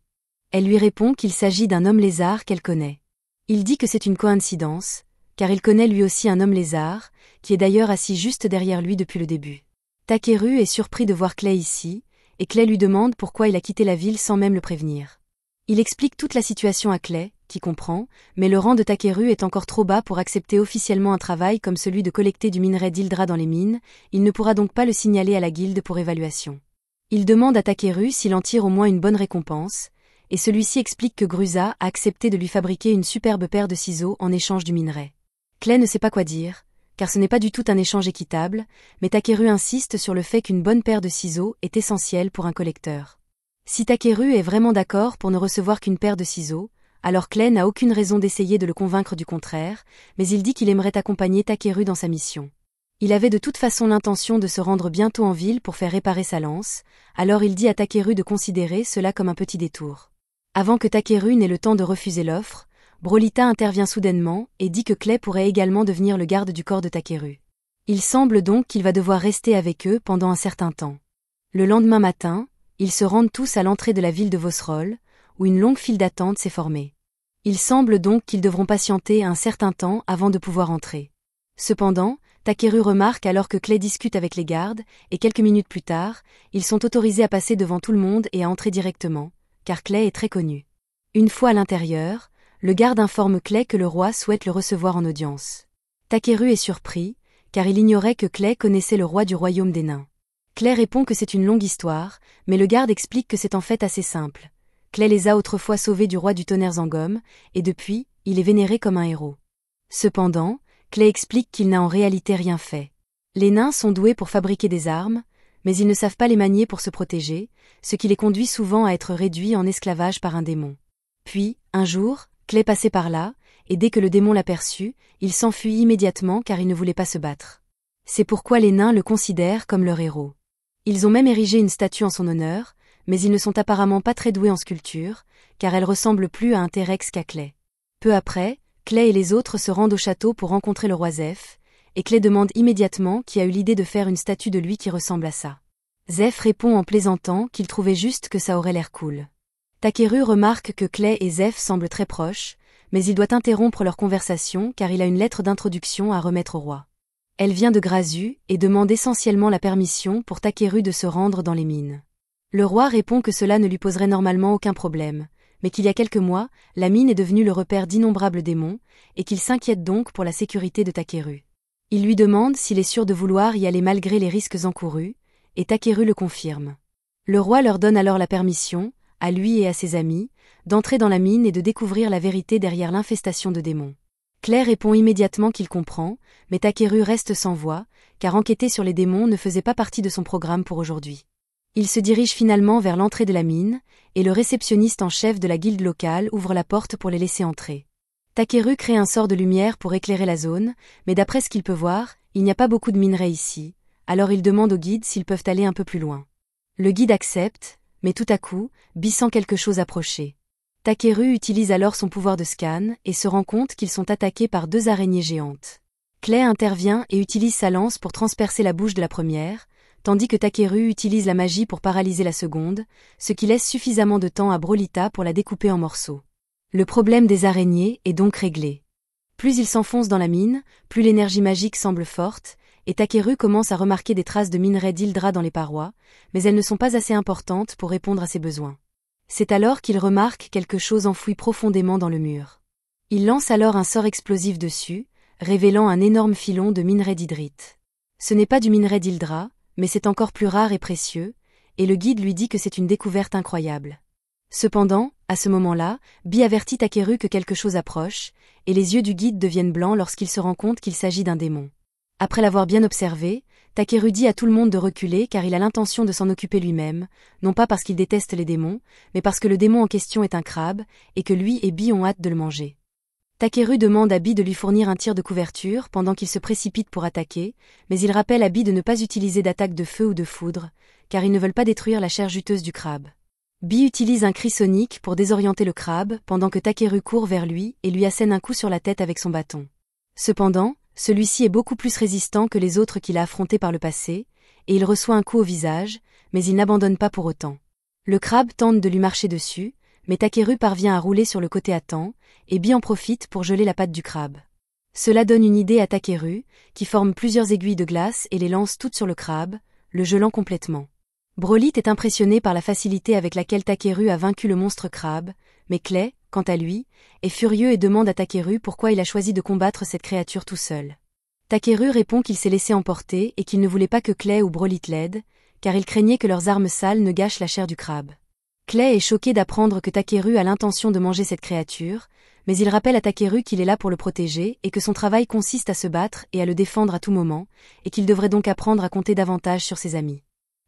Elle lui répond qu'il s'agit d'un homme lézard qu'elle connaît. Il dit que c'est une coïncidence, car il connaît lui aussi un homme lézard, qui est d'ailleurs assis juste derrière lui depuis le début. Takeru est surpris de voir Clay ici, et Clay lui demande pourquoi il a quitté la ville sans même le prévenir. Il explique toute la situation à Clay, qui comprend, mais le rang de Takeru est encore trop bas pour accepter officiellement un travail comme celui de collecter du minerai d'Ildra dans les mines, il ne pourra donc pas le signaler à la guilde pour évaluation. Il demande à Takeru s'il en tire au moins une bonne récompense, et celui-ci explique que Grusa a accepté de lui fabriquer une superbe paire de ciseaux en échange du minerai. Clay ne sait pas quoi dire, car ce n'est pas du tout un échange équitable, mais Takeru insiste sur le fait qu'une bonne paire de ciseaux est essentielle pour un collecteur. Si Takeru est vraiment d'accord pour ne recevoir qu'une paire de ciseaux, alors Clay n'a aucune raison d'essayer de le convaincre du contraire, mais il dit qu'il aimerait accompagner Takeru dans sa mission. Il avait de toute façon l'intention de se rendre bientôt en ville pour faire réparer sa lance, alors il dit à Takeru de considérer cela comme un petit détour. Avant que Takeru n'ait le temps de refuser l'offre, Brolita intervient soudainement et dit que Clay pourrait également devenir le garde du corps de Takeru. Il semble donc qu'il va devoir rester avec eux pendant un certain temps. Le lendemain matin, ils se rendent tous à l'entrée de la ville de Vosrol, où une longue file d'attente s'est formée. Il semble donc qu'ils devront patienter un certain temps avant de pouvoir entrer. Cependant, Takeru remarque alors que Clay discute avec les gardes, et quelques minutes plus tard, ils sont autorisés à passer devant tout le monde et à entrer directement, car Clay est très connu. Une fois à l'intérieur, le garde informe Clay que le roi souhaite le recevoir en audience. Takeru est surpris, car il ignorait que Clay connaissait le roi du royaume des nains. Clay répond que c'est une longue histoire, mais le garde explique que c'est en fait assez simple. Clay les a autrefois sauvés du roi du tonnerre Zangom, et depuis, il est vénéré comme un héros. Cependant, Clay explique qu'il n'a en réalité rien fait. Les nains sont doués pour fabriquer des armes, mais ils ne savent pas les manier pour se protéger, ce qui les conduit souvent à être réduits en esclavage par un démon. Puis, un jour, Clay passait par là, et dès que le démon l'aperçut, il s'enfuit immédiatement car il ne voulait pas se battre. C'est pourquoi les nains le considèrent comme leur héros. Ils ont même érigé une statue en son honneur, mais ils ne sont apparemment pas très doués en sculpture, car elle ressemble plus à un T-Rex qu'à Clay. Peu après, Clay et les autres se rendent au château pour rencontrer le roi Zeph, et Clay demande immédiatement qui a eu l'idée de faire une statue de lui qui ressemble à ça. Zeph répond en plaisantant qu'il trouvait juste que ça aurait l'air cool. Takeru remarque que Clay et Zeph semblent très proches, mais il doit interrompre leur conversation car il a une lettre d'introduction à remettre au roi. Elle vient de Grazu et demande essentiellement la permission pour Takeru de se rendre dans les mines. Le roi répond que cela ne lui poserait normalement aucun problème, mais qu'il y a quelques mois, la mine est devenue le repère d'innombrables démons, et qu'il s'inquiète donc pour la sécurité de Takeru. Il lui demande s'il est sûr de vouloir y aller malgré les risques encourus, et Takeru le confirme. Le roi leur donne alors la permission, à lui et à ses amis, d'entrer dans la mine et de découvrir la vérité derrière l'infestation de démons. Clay répond immédiatement qu'il comprend, mais Takeru reste sans voix, car enquêter sur les démons ne faisait pas partie de son programme pour aujourd'hui. Il se dirige finalement vers l'entrée de la mine, et le réceptionniste en chef de la guilde locale ouvre la porte pour les laisser entrer. Takeru crée un sort de lumière pour éclairer la zone, mais d'après ce qu'il peut voir, il n'y a pas beaucoup de minerais ici, alors il demande au guide s'ils peuvent aller un peu plus loin. Le guide accepte, mais tout à coup, Bee sent quelque chose approcher. Takeru utilise alors son pouvoir de scan et se rend compte qu'ils sont attaqués par 2 araignées géantes. Clay intervient et utilise sa lance pour transpercer la bouche de la première, tandis que Takeru utilise la magie pour paralyser la seconde, ce qui laisse suffisamment de temps à Brolita pour la découper en morceaux. Le problème des araignées est donc réglé. Plus il s'enfonce dans la mine, plus l'énergie magique semble forte, et Takeru commence à remarquer des traces de minerais d'Hildra dans les parois, mais elles ne sont pas assez importantes pour répondre à ses besoins. C'est alors qu'il remarque quelque chose enfoui profondément dans le mur. Il lance alors un sort explosif dessus, révélant un énorme filon de minerai d'hydrite. Ce n'est pas du minerai d'Hildra, mais c'est encore plus rare et précieux, et le guide lui dit que c'est une découverte incroyable. Cependant, à ce moment-là, Bi avertit Takeru que quelque chose approche, et les yeux du guide deviennent blancs lorsqu'il se rend compte qu'il s'agit d'un démon. Après l'avoir bien observé, Takeru dit à tout le monde de reculer car il a l'intention de s'en occuper lui-même, non pas parce qu'il déteste les démons, mais parce que le démon en question est un crabe, et que lui et Bi ont hâte de le manger. Takeru demande à Bi de lui fournir un tir de couverture pendant qu'il se précipite pour attaquer, mais il rappelle à Bi de ne pas utiliser d'attaque de feu ou de foudre, car ils ne veulent pas détruire la chair juteuse du crabe. Bi utilise un cri sonique pour désorienter le crabe pendant que Takeru court vers lui et lui assène un coup sur la tête avec son bâton. Cependant, celui-ci est beaucoup plus résistant que les autres qu'il a affrontés par le passé, et il reçoit un coup au visage, mais il n'abandonne pas pour autant. Le crabe tente de lui marcher dessus, mais Takeru parvient à rouler sur le côté à temps, et Bi en profite pour geler la patte du crabe. Cela donne une idée à Takeru, qui forme plusieurs aiguilles de glace et les lance toutes sur le crabe, le gelant complètement. Brolit est impressionné par la facilité avec laquelle Takeru a vaincu le monstre crabe, mais Clay, quant à lui, est furieux et demande à Takeru pourquoi il a choisi de combattre cette créature tout seul. Takeru répond qu'il s'est laissé emporter et qu'il ne voulait pas que Clay ou Brolit l'aident, car il craignait que leurs armes sales ne gâchent la chair du crabe. Clay est choqué d'apprendre que Takeru a l'intention de manger cette créature, mais il rappelle à Takeru qu'il est là pour le protéger et que son travail consiste à se battre et à le défendre à tout moment, et qu'il devrait donc apprendre à compter davantage sur ses amis.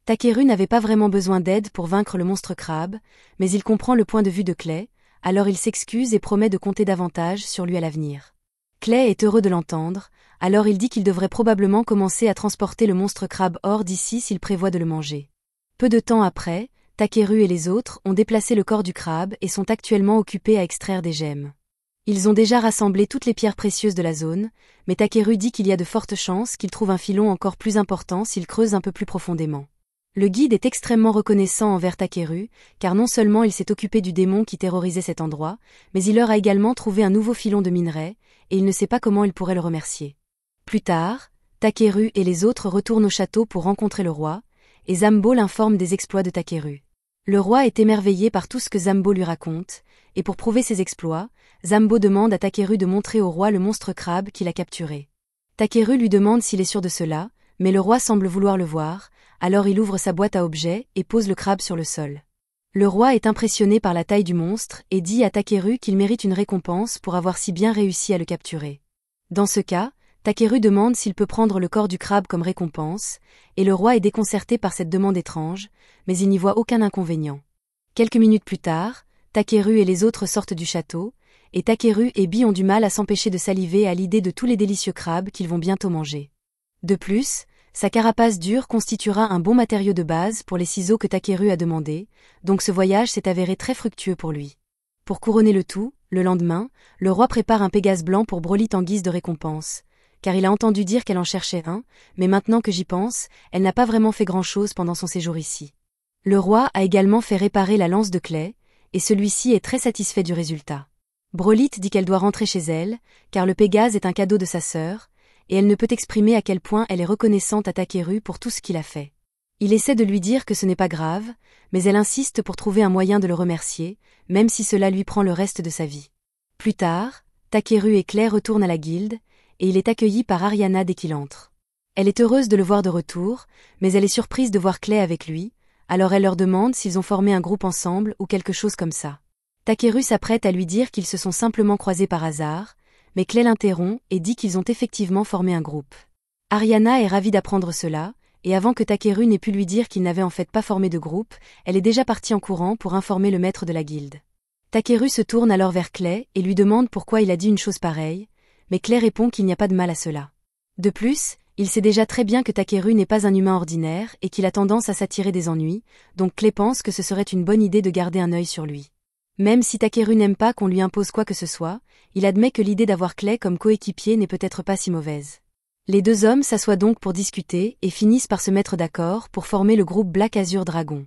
Takeru n'avait pas vraiment besoin d'aide pour vaincre le monstre crabe, mais il comprend le point de vue de Clay, alors il s'excuse et promet de compter davantage sur lui à l'avenir. Clay est heureux de l'entendre, alors il dit qu'il devrait probablement commencer à transporter le monstre crabe hors d'ici s'il prévoit de le manger. Peu de temps après, Takeru et les autres ont déplacé le corps du crabe et sont actuellement occupés à extraire des gemmes. Ils ont déjà rassemblé toutes les pierres précieuses de la zone, mais Takeru dit qu'il y a de fortes chances qu'il trouve un filon encore plus important s'il creuse un peu plus profondément. Le guide est extrêmement reconnaissant envers Takeru, car non seulement il s'est occupé du démon qui terrorisait cet endroit, mais il leur a également trouvé un nouveau filon de minerai, et il ne sait pas comment il pourrait le remercier. Plus tard, Takeru et les autres retournent au château pour rencontrer le roi, et Zambo l'informe des exploits de Takeru. Le roi est émerveillé par tout ce que Zambo lui raconte, et pour prouver ses exploits, Zambo demande à Takeru de montrer au roi le monstre crabe qu'il a capturé. Takeru lui demande s'il est sûr de cela, mais le roi semble vouloir le voir, alors il ouvre sa boîte à objets et pose le crabe sur le sol. Le roi est impressionné par la taille du monstre et dit à Takeru qu'il mérite une récompense pour avoir si bien réussi à le capturer. Dans ce cas, Takeru demande s'il peut prendre le corps du crabe comme récompense, et le roi est déconcerté par cette demande étrange, mais il n'y voit aucun inconvénient. Quelques minutes plus tard, Takeru et les autres sortent du château, et Takeru et Bi ont du mal à s'empêcher de saliver à l'idée de tous les délicieux crabes qu'ils vont bientôt manger. De plus, sa carapace dure constituera un bon matériau de base pour les ciseaux que Takeru a demandé, donc ce voyage s'est avéré très fructueux pour lui. Pour couronner le tout, le lendemain, le roi prépare un Pégase blanc pour Brolit en guise de récompense, car il a entendu dire qu'elle en cherchait un, mais maintenant que j'y pense, elle n'a pas vraiment fait grand-chose pendant son séjour ici. Le roi a également fait réparer la lance de Clay, et celui-ci est très satisfait du résultat. Brolit dit qu'elle doit rentrer chez elle, car le Pégase est un cadeau de sa sœur, et elle ne peut exprimer à quel point elle est reconnaissante à Takeru pour tout ce qu'il a fait. Il essaie de lui dire que ce n'est pas grave, mais elle insiste pour trouver un moyen de le remercier, même si cela lui prend le reste de sa vie. Plus tard, Takeru et Clay retournent à la guilde, et il est accueilli par Ariana dès qu'il entre. Elle est heureuse de le voir de retour, mais elle est surprise de voir Clay avec lui, alors elle leur demande s'ils ont formé un groupe ensemble ou quelque chose comme ça. Takeru s'apprête à lui dire qu'ils se sont simplement croisés par hasard, mais Clay l'interrompt et dit qu'ils ont effectivement formé un groupe. Ariana est ravie d'apprendre cela, et avant que Takeru n'ait pu lui dire qu'il n'avait en fait pas formé de groupe, elle est déjà partie en courant pour informer le maître de la guilde. Takeru se tourne alors vers Clay et lui demande pourquoi il a dit une chose pareille, mais Clay répond qu'il n'y a pas de mal à cela. De plus, il sait déjà très bien que Takeru n'est pas un humain ordinaire et qu'il a tendance à s'attirer des ennuis, donc Clay pense que ce serait une bonne idée de garder un œil sur lui. Même si Takeru n'aime pas qu'on lui impose quoi que ce soit, il admet que l'idée d'avoir Clay comme coéquipier n'est peut-être pas si mauvaise. Les deux hommes s'assoient donc pour discuter et finissent par se mettre d'accord pour former le groupe Black Azure Dragon.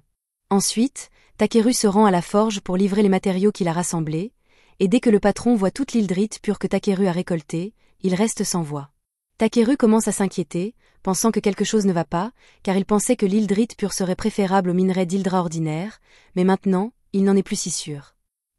Ensuite, Takeru se rend à la forge pour livrer les matériaux qu'il a rassemblés, et dès que le patron voit toute l'hydrite pure que Takeru a récoltée, il reste sans voix. Takeru commence à s'inquiéter, pensant que quelque chose ne va pas, car il pensait que l'hydrite pure serait préférable au minerai d'Hydra ordinaire, mais maintenant, il n'en est plus si sûr.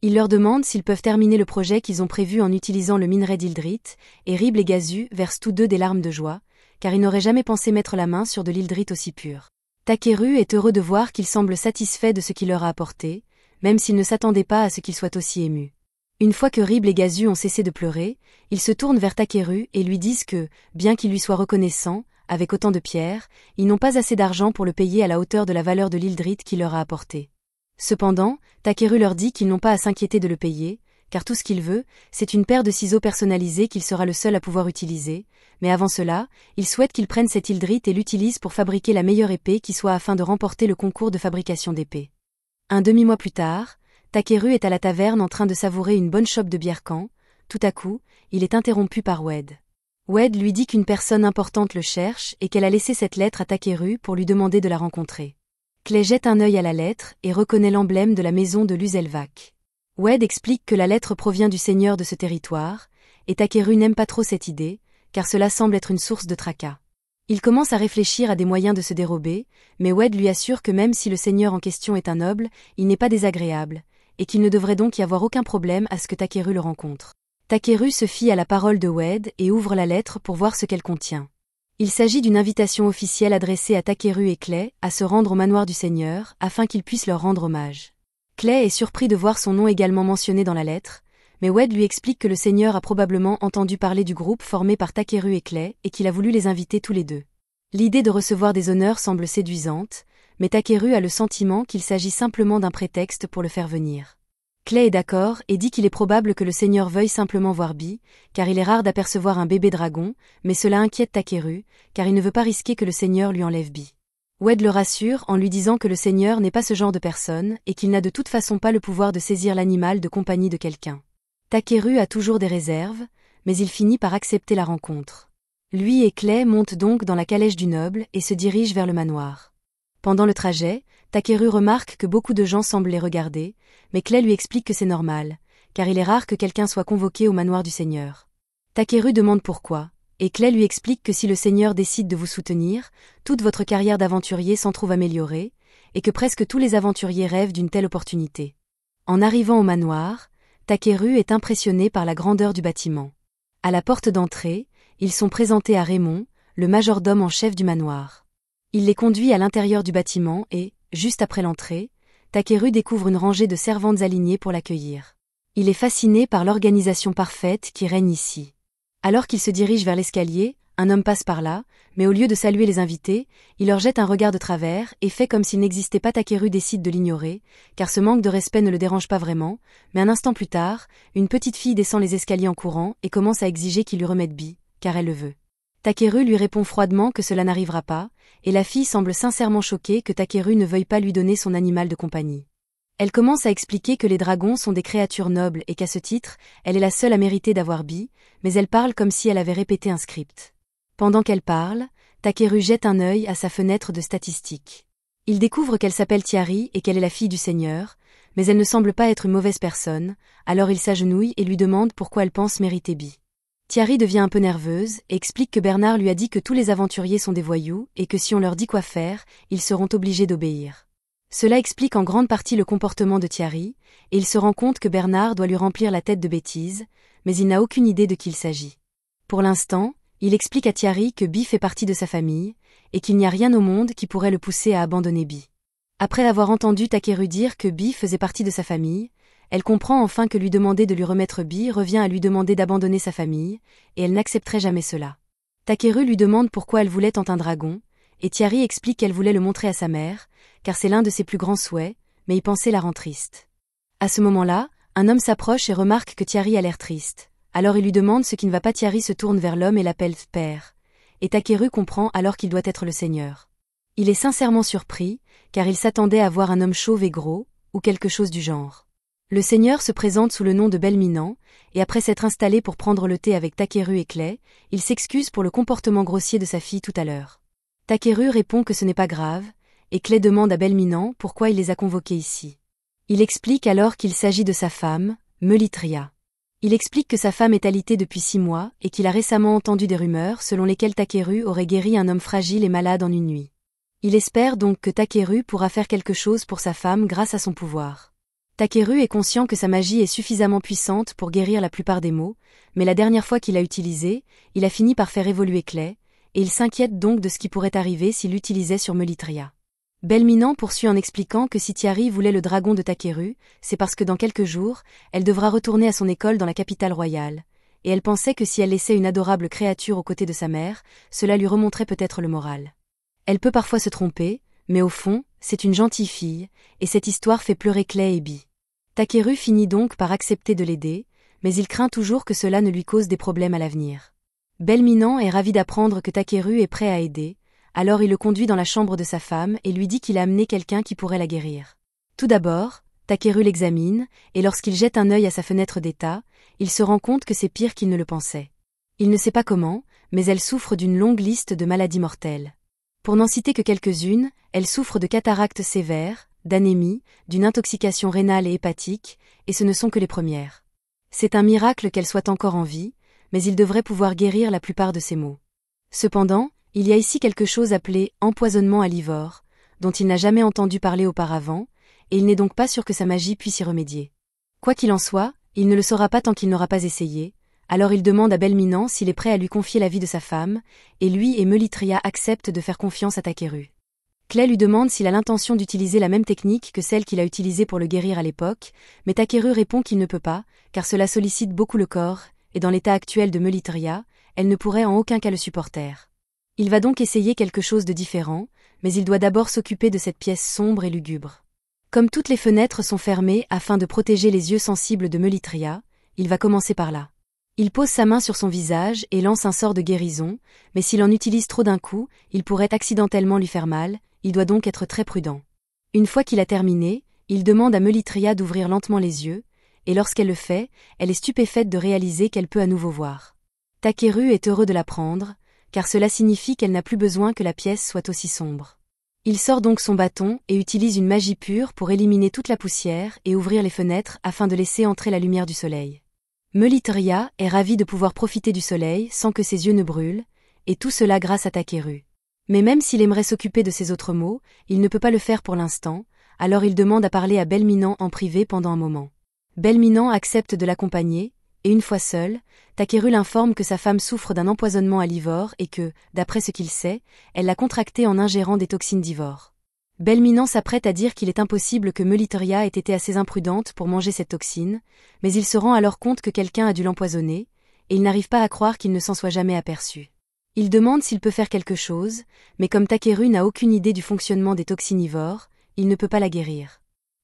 Il leur demande s'ils peuvent terminer le projet qu'ils ont prévu en utilisant le minerai d'hydrite, et Rib et Gazu versent tous deux des larmes de joie, car ils n'auraient jamais pensé mettre la main sur de l'hydrite aussi pure. Takeru est heureux de voir qu'il semble satisfait de ce qu'il leur a apporté, même s'il ne s'attendait pas à ce qu'il soit aussi ému. Une fois que Rib et Gazu ont cessé de pleurer, ils se tournent vers Takeru et lui disent que, bien qu'ils lui soient reconnaissants, avec autant de pierres, ils n'ont pas assez d'argent pour le payer à la hauteur de la valeur de l'hydrite qu'il leur a apporté. Cependant, Takeru leur dit qu'ils n'ont pas à s'inquiéter de le payer, car tout ce qu'il veut, c'est une paire de ciseaux personnalisés qu'il sera le seul à pouvoir utiliser, mais avant cela, il souhaite qu'ils prennent cette hydrite et l'utilisent pour fabriquer la meilleure épée qui soit afin de remporter le concours de fabrication d'épées. Un demi-mois plus tard, Takeru est à la taverne en train de savourer une bonne chope de bière quand, tout à coup, il est interrompu par Wade. Wade lui dit qu'une personne importante le cherche et qu'elle a laissé cette lettre à Takeru pour lui demander de la rencontrer. Clay jette un œil à la lettre et reconnaît l'emblème de la maison de Luzelvac. Wade explique que la lettre provient du seigneur de ce territoire, et Takeru n'aime pas trop cette idée, car cela semble être une source de tracas. Il commence à réfléchir à des moyens de se dérober, mais Wade lui assure que même si le seigneur en question est un noble, il n'est pas désagréable, et qu'il ne devrait donc y avoir aucun problème à ce que Takeru le rencontre. Takeru se fie à la parole de Wade et ouvre la lettre pour voir ce qu'elle contient. Il s'agit d'une invitation officielle adressée à Takeru et Clay à se rendre au manoir du Seigneur afin qu'ils puissent leur rendre hommage. Clay est surpris de voir son nom également mentionné dans la lettre, mais Wade lui explique que le Seigneur a probablement entendu parler du groupe formé par Takeru et Clay et qu'il a voulu les inviter tous les deux. L'idée de recevoir des honneurs semble séduisante, mais Takeru a le sentiment qu'il s'agit simplement d'un prétexte pour le faire venir. Clay est d'accord et dit qu'il est probable que le Seigneur veuille simplement voir Bee, car il est rare d'apercevoir un bébé dragon, mais cela inquiète Takeru, car il ne veut pas risquer que le Seigneur lui enlève Bee. Wade le rassure en lui disant que le Seigneur n'est pas ce genre de personne et qu'il n'a de toute façon pas le pouvoir de saisir l'animal de compagnie de quelqu'un. Takeru a toujours des réserves, mais il finit par accepter la rencontre. Lui et Clay montent donc dans la calèche du noble et se dirigent vers le manoir. Pendant le trajet, Takeru remarque que beaucoup de gens semblent les regarder, mais Clay lui explique que c'est normal, car il est rare que quelqu'un soit convoqué au manoir du Seigneur. Takeru demande pourquoi, et Clay lui explique que si le Seigneur décide de vous soutenir, toute votre carrière d'aventurier s'en trouve améliorée, et que presque tous les aventuriers rêvent d'une telle opportunité. En arrivant au manoir, Takeru est impressionné par la grandeur du bâtiment. À la porte d'entrée, ils sont présentés à Raymond, le majordome en chef du manoir. Il les conduit à l'intérieur du bâtiment et, juste après l'entrée, Takeru découvre une rangée de servantes alignées pour l'accueillir. Il est fasciné par l'organisation parfaite qui règne ici. Alors qu'il se dirige vers l'escalier, un homme passe par là, mais au lieu de saluer les invités, il leur jette un regard de travers et fait comme s'il n'existait pas. Takeru décide de l'ignorer, car ce manque de respect ne le dérange pas vraiment, mais un instant plus tard, une petite fille descend les escaliers en courant et commence à exiger qu'il lui remette Bee, car elle le veut. Takeru lui répond froidement que cela n'arrivera pas, et la fille semble sincèrement choquée que Takeru ne veuille pas lui donner son animal de compagnie. Elle commence à expliquer que les dragons sont des créatures nobles et qu'à ce titre, elle est la seule à mériter d'avoir Bee, mais elle parle comme si elle avait répété un script. Pendant qu'elle parle, Takeru jette un œil à sa fenêtre de statistiques. Il découvre qu'elle s'appelle Tiari et qu'elle est la fille du Seigneur, mais elle ne semble pas être une mauvaise personne, alors il s'agenouille et lui demande pourquoi elle pense mériter Bee. Tiari devient un peu nerveuse et explique que Bernard lui a dit que tous les aventuriers sont des voyous et que si on leur dit quoi faire, ils seront obligés d'obéir. Cela explique en grande partie le comportement de Tiari, et il se rend compte que Bernard doit lui remplir la tête de bêtises, mais il n'a aucune idée de qui il s'agit. Pour l'instant, il explique à Tiari que Bee fait partie de sa famille, et qu'il n'y a rien au monde qui pourrait le pousser à abandonner Bee. Après avoir entendu Takeru dire que Bee faisait partie de sa famille, elle comprend enfin que lui demander de lui remettre Bee revient à lui demander d'abandonner sa famille, et elle n'accepterait jamais cela. Takeru lui demande pourquoi elle voulait tant un dragon, et Tiari explique qu'elle voulait le montrer à sa mère, car c'est l'un de ses plus grands souhaits, mais y penser la rend triste. À ce moment-là, un homme s'approche et remarque que Tiari a l'air triste. Alors il lui demande ce qui ne va pas. Tiari se tourne vers l'homme et l'appelle « père », et Takeru comprend alors qu'il doit être le Seigneur. Il est sincèrement surpris, car il s'attendait à voir un homme chauve et gros, ou quelque chose du genre. Le seigneur se présente sous le nom de Belminant, et après s'être installé pour prendre le thé avec Takeru et Clay, il s'excuse pour le comportement grossier de sa fille tout à l'heure. Takeru répond que ce n'est pas grave, et Clay demande à Belminant pourquoi il les a convoqués ici. Il explique alors qu'il s'agit de sa femme, Melitria. Il explique que sa femme est alitée depuis 6 mois et qu'il a récemment entendu des rumeurs selon lesquelles Takeru aurait guéri un homme fragile et malade en une nuit. Il espère donc que Takeru pourra faire quelque chose pour sa femme grâce à son pouvoir. Takeru est conscient que sa magie est suffisamment puissante pour guérir la plupart des maux, mais la dernière fois qu'il l'a utilisée, il a fini par faire évoluer Clay, et il s'inquiète donc de ce qui pourrait arriver s'il l'utilisait sur Melitria. Belminant poursuit en expliquant que si Tiari voulait le dragon de Takeru, c'est parce que dans quelques jours, elle devra retourner à son école dans la capitale royale, et elle pensait que si elle laissait une adorable créature aux côtés de sa mère, cela lui remonterait peut-être le moral. Elle peut parfois se tromper, mais au fond, c'est une gentille fille, et cette histoire fait pleurer Clay et Bee. Takeru finit donc par accepter de l'aider, mais il craint toujours que cela ne lui cause des problèmes à l'avenir. Belminant est ravi d'apprendre que Takeru est prêt à aider, alors il le conduit dans la chambre de sa femme et lui dit qu'il a amené quelqu'un qui pourrait la guérir. Tout d'abord, Takeru l'examine, et lorsqu'il jette un œil à sa fenêtre d'état, il se rend compte que c'est pire qu'il ne le pensait. Il ne sait pas comment, mais elle souffre d'une longue liste de maladies mortelles. Pour n'en citer que quelques-unes, elle souffre de cataractes sévères, d'anémie, d'une intoxication rénale et hépatique, et ce ne sont que les premières. C'est un miracle qu'elle soit encore en vie, mais il devrait pouvoir guérir la plupart de ses maux. Cependant, il y a ici quelque chose appelé empoisonnement à l'ivore, dont il n'a jamais entendu parler auparavant, et il n'est donc pas sûr que sa magie puisse y remédier. Quoi qu'il en soit, il ne le saura pas tant qu'il n'aura pas essayé, alors il demande à Belminant s'il est prêt à lui confier la vie de sa femme, et lui et Melitria acceptent de faire confiance à Takeru. Clay lui demande s'il a l'intention d'utiliser la même technique que celle qu'il a utilisée pour le guérir à l'époque, mais Takeru répond qu'il ne peut pas, car cela sollicite beaucoup le corps, et dans l'état actuel de Melitria, elle ne pourrait en aucun cas le supporter. Il va donc essayer quelque chose de différent, mais il doit d'abord s'occuper de cette pièce sombre et lugubre. Comme toutes les fenêtres sont fermées afin de protéger les yeux sensibles de Melitria, il va commencer par là. Il pose sa main sur son visage et lance un sort de guérison, mais s'il en utilise trop d'un coup, il pourrait accidentellement lui faire mal, il doit donc être très prudent. Une fois qu'il a terminé, il demande à Melitria d'ouvrir lentement les yeux, et lorsqu'elle le fait, elle est stupéfaite de réaliser qu'elle peut à nouveau voir. Takeru est heureux de la prendre, car cela signifie qu'elle n'a plus besoin que la pièce soit aussi sombre. Il sort donc son bâton et utilise une magie pure pour éliminer toute la poussière et ouvrir les fenêtres afin de laisser entrer la lumière du soleil. Melitria est ravie de pouvoir profiter du soleil sans que ses yeux ne brûlent, et tout cela grâce à Takeru. Mais même s'il aimerait s'occuper de ses autres maux, il ne peut pas le faire pour l'instant, alors il demande à parler à Belminant en privé pendant un moment. Belminant accepte de l'accompagner, et une fois seul, Takeru l'informe que sa femme souffre d'un empoisonnement à l'ivore et que, d'après ce qu'il sait, elle l'a contracté en ingérant des toxines d'ivore. Belminant s'apprête à dire qu'il est impossible que Melitria ait été assez imprudente pour manger cette toxine, mais il se rend alors compte que quelqu'un a dû l'empoisonner, et il n'arrive pas à croire qu'il ne s'en soit jamais aperçu. Il demande s'il peut faire quelque chose, mais comme Takeru n'a aucune idée du fonctionnement des toxines ivores, il ne peut pas la guérir.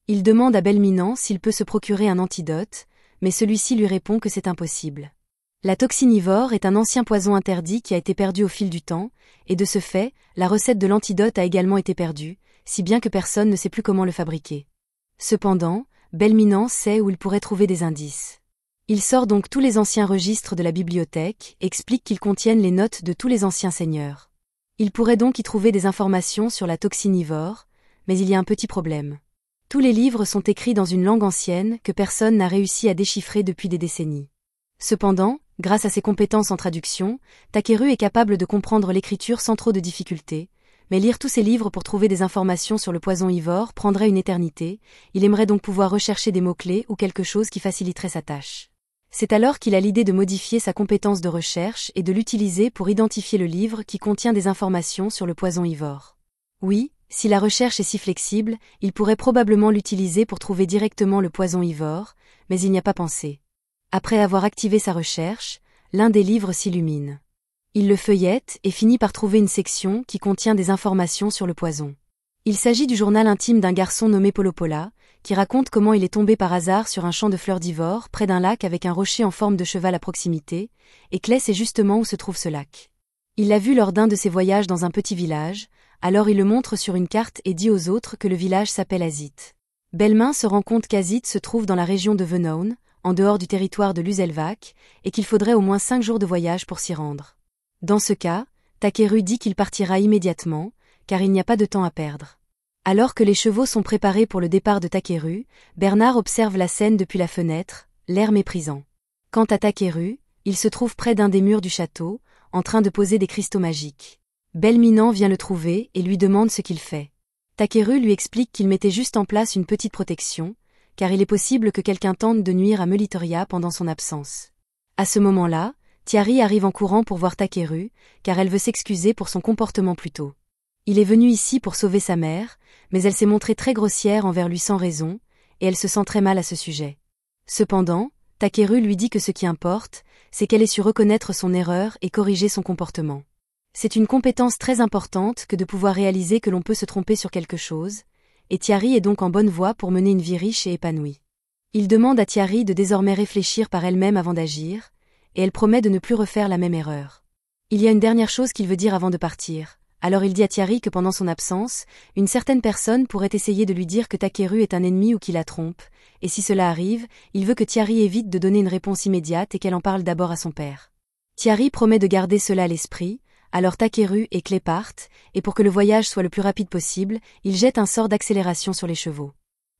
Il demande à Belminant s'il peut se procurer un antidote, mais celui-ci lui répond que c'est impossible. La toxine ivore est un ancien poison interdit qui a été perdu au fil du temps, et de ce fait, la recette de l'antidote a également été perdue, si bien que personne ne sait plus comment le fabriquer. Cependant, Belminant sait où il pourrait trouver des indices. Il sort donc tous les anciens registres de la bibliothèque et explique qu'ils contiennent les notes de tous les anciens seigneurs. Il pourrait donc y trouver des informations sur la toxine ivore, mais il y a un petit problème. Tous les livres sont écrits dans une langue ancienne que personne n'a réussi à déchiffrer depuis des décennies. Cependant, grâce à ses compétences en traduction, Takeru est capable de comprendre l'écriture sans trop de difficultés, mais lire tous ces livres pour trouver des informations sur le poison ivore prendrait une éternité, il aimerait donc pouvoir rechercher des mots-clés ou quelque chose qui faciliterait sa tâche. C'est alors qu'il a l'idée de modifier sa compétence de recherche et de l'utiliser pour identifier le livre qui contient des informations sur le poison ivore. Oui, si la recherche est si flexible, il pourrait probablement l'utiliser pour trouver directement le poison ivore, mais il n'y a pas pensé. Après avoir activé sa recherche, l'un des livres s'illumine. Il le feuillette et finit par trouver une section qui contient des informations sur le poison. Il s'agit du journal intime d'un garçon nommé Polopola, qui raconte comment il est tombé par hasard sur un champ de fleurs d'ivore près d'un lac avec un rocher en forme de cheval à proximité, et Clay sait justement où se trouve ce lac. Il l'a vu lors d'un de ses voyages dans un petit village, alors il le montre sur une carte et dit aux autres que le village s'appelle Azit. Belmain se rend compte qu'Azit se trouve dans la région de Venown, en dehors du territoire de l'Uzelvac, et qu'il faudrait au moins 5 jours de voyage pour s'y rendre. Dans ce cas, Takeru dit qu'il partira immédiatement, car il n'y a pas de temps à perdre. Alors que les chevaux sont préparés pour le départ de Takeru, Bernard observe la scène depuis la fenêtre, l'air méprisant. Quant à Takeru, il se trouve près d'un des murs du château, en train de poser des cristaux magiques. Belminant vient le trouver et lui demande ce qu'il fait. Takeru lui explique qu'il mettait juste en place une petite protection, car il est possible que quelqu'un tente de nuire à Melitoria pendant son absence. À ce moment-là, Tiari arrive en courant pour voir Takeru, car elle veut s'excuser pour son comportement plus tôt. Il est venu ici pour sauver sa mère, mais elle s'est montrée très grossière envers lui sans raison, et elle se sent très mal à ce sujet. Cependant, Takeru lui dit que ce qui importe, c'est qu'elle ait su reconnaître son erreur et corriger son comportement. C'est une compétence très importante que de pouvoir réaliser que l'on peut se tromper sur quelque chose, et Tiari est donc en bonne voie pour mener une vie riche et épanouie. Il demande à Tiari de désormais réfléchir par elle-même avant d'agir, et elle promet de ne plus refaire la même erreur. Il y a une dernière chose qu'il veut dire avant de partir. Alors il dit à Tiari que pendant son absence, une certaine personne pourrait essayer de lui dire que Takeru est un ennemi ou qu'il la trompe, et si cela arrive, il veut que Tiari évite de donner une réponse immédiate et qu'elle en parle d'abord à son père. Tiari promet de garder cela à l'esprit, alors Takeru et Clé partent, et pour que le voyage soit le plus rapide possible, ils jettent un sort d'accélération sur les chevaux.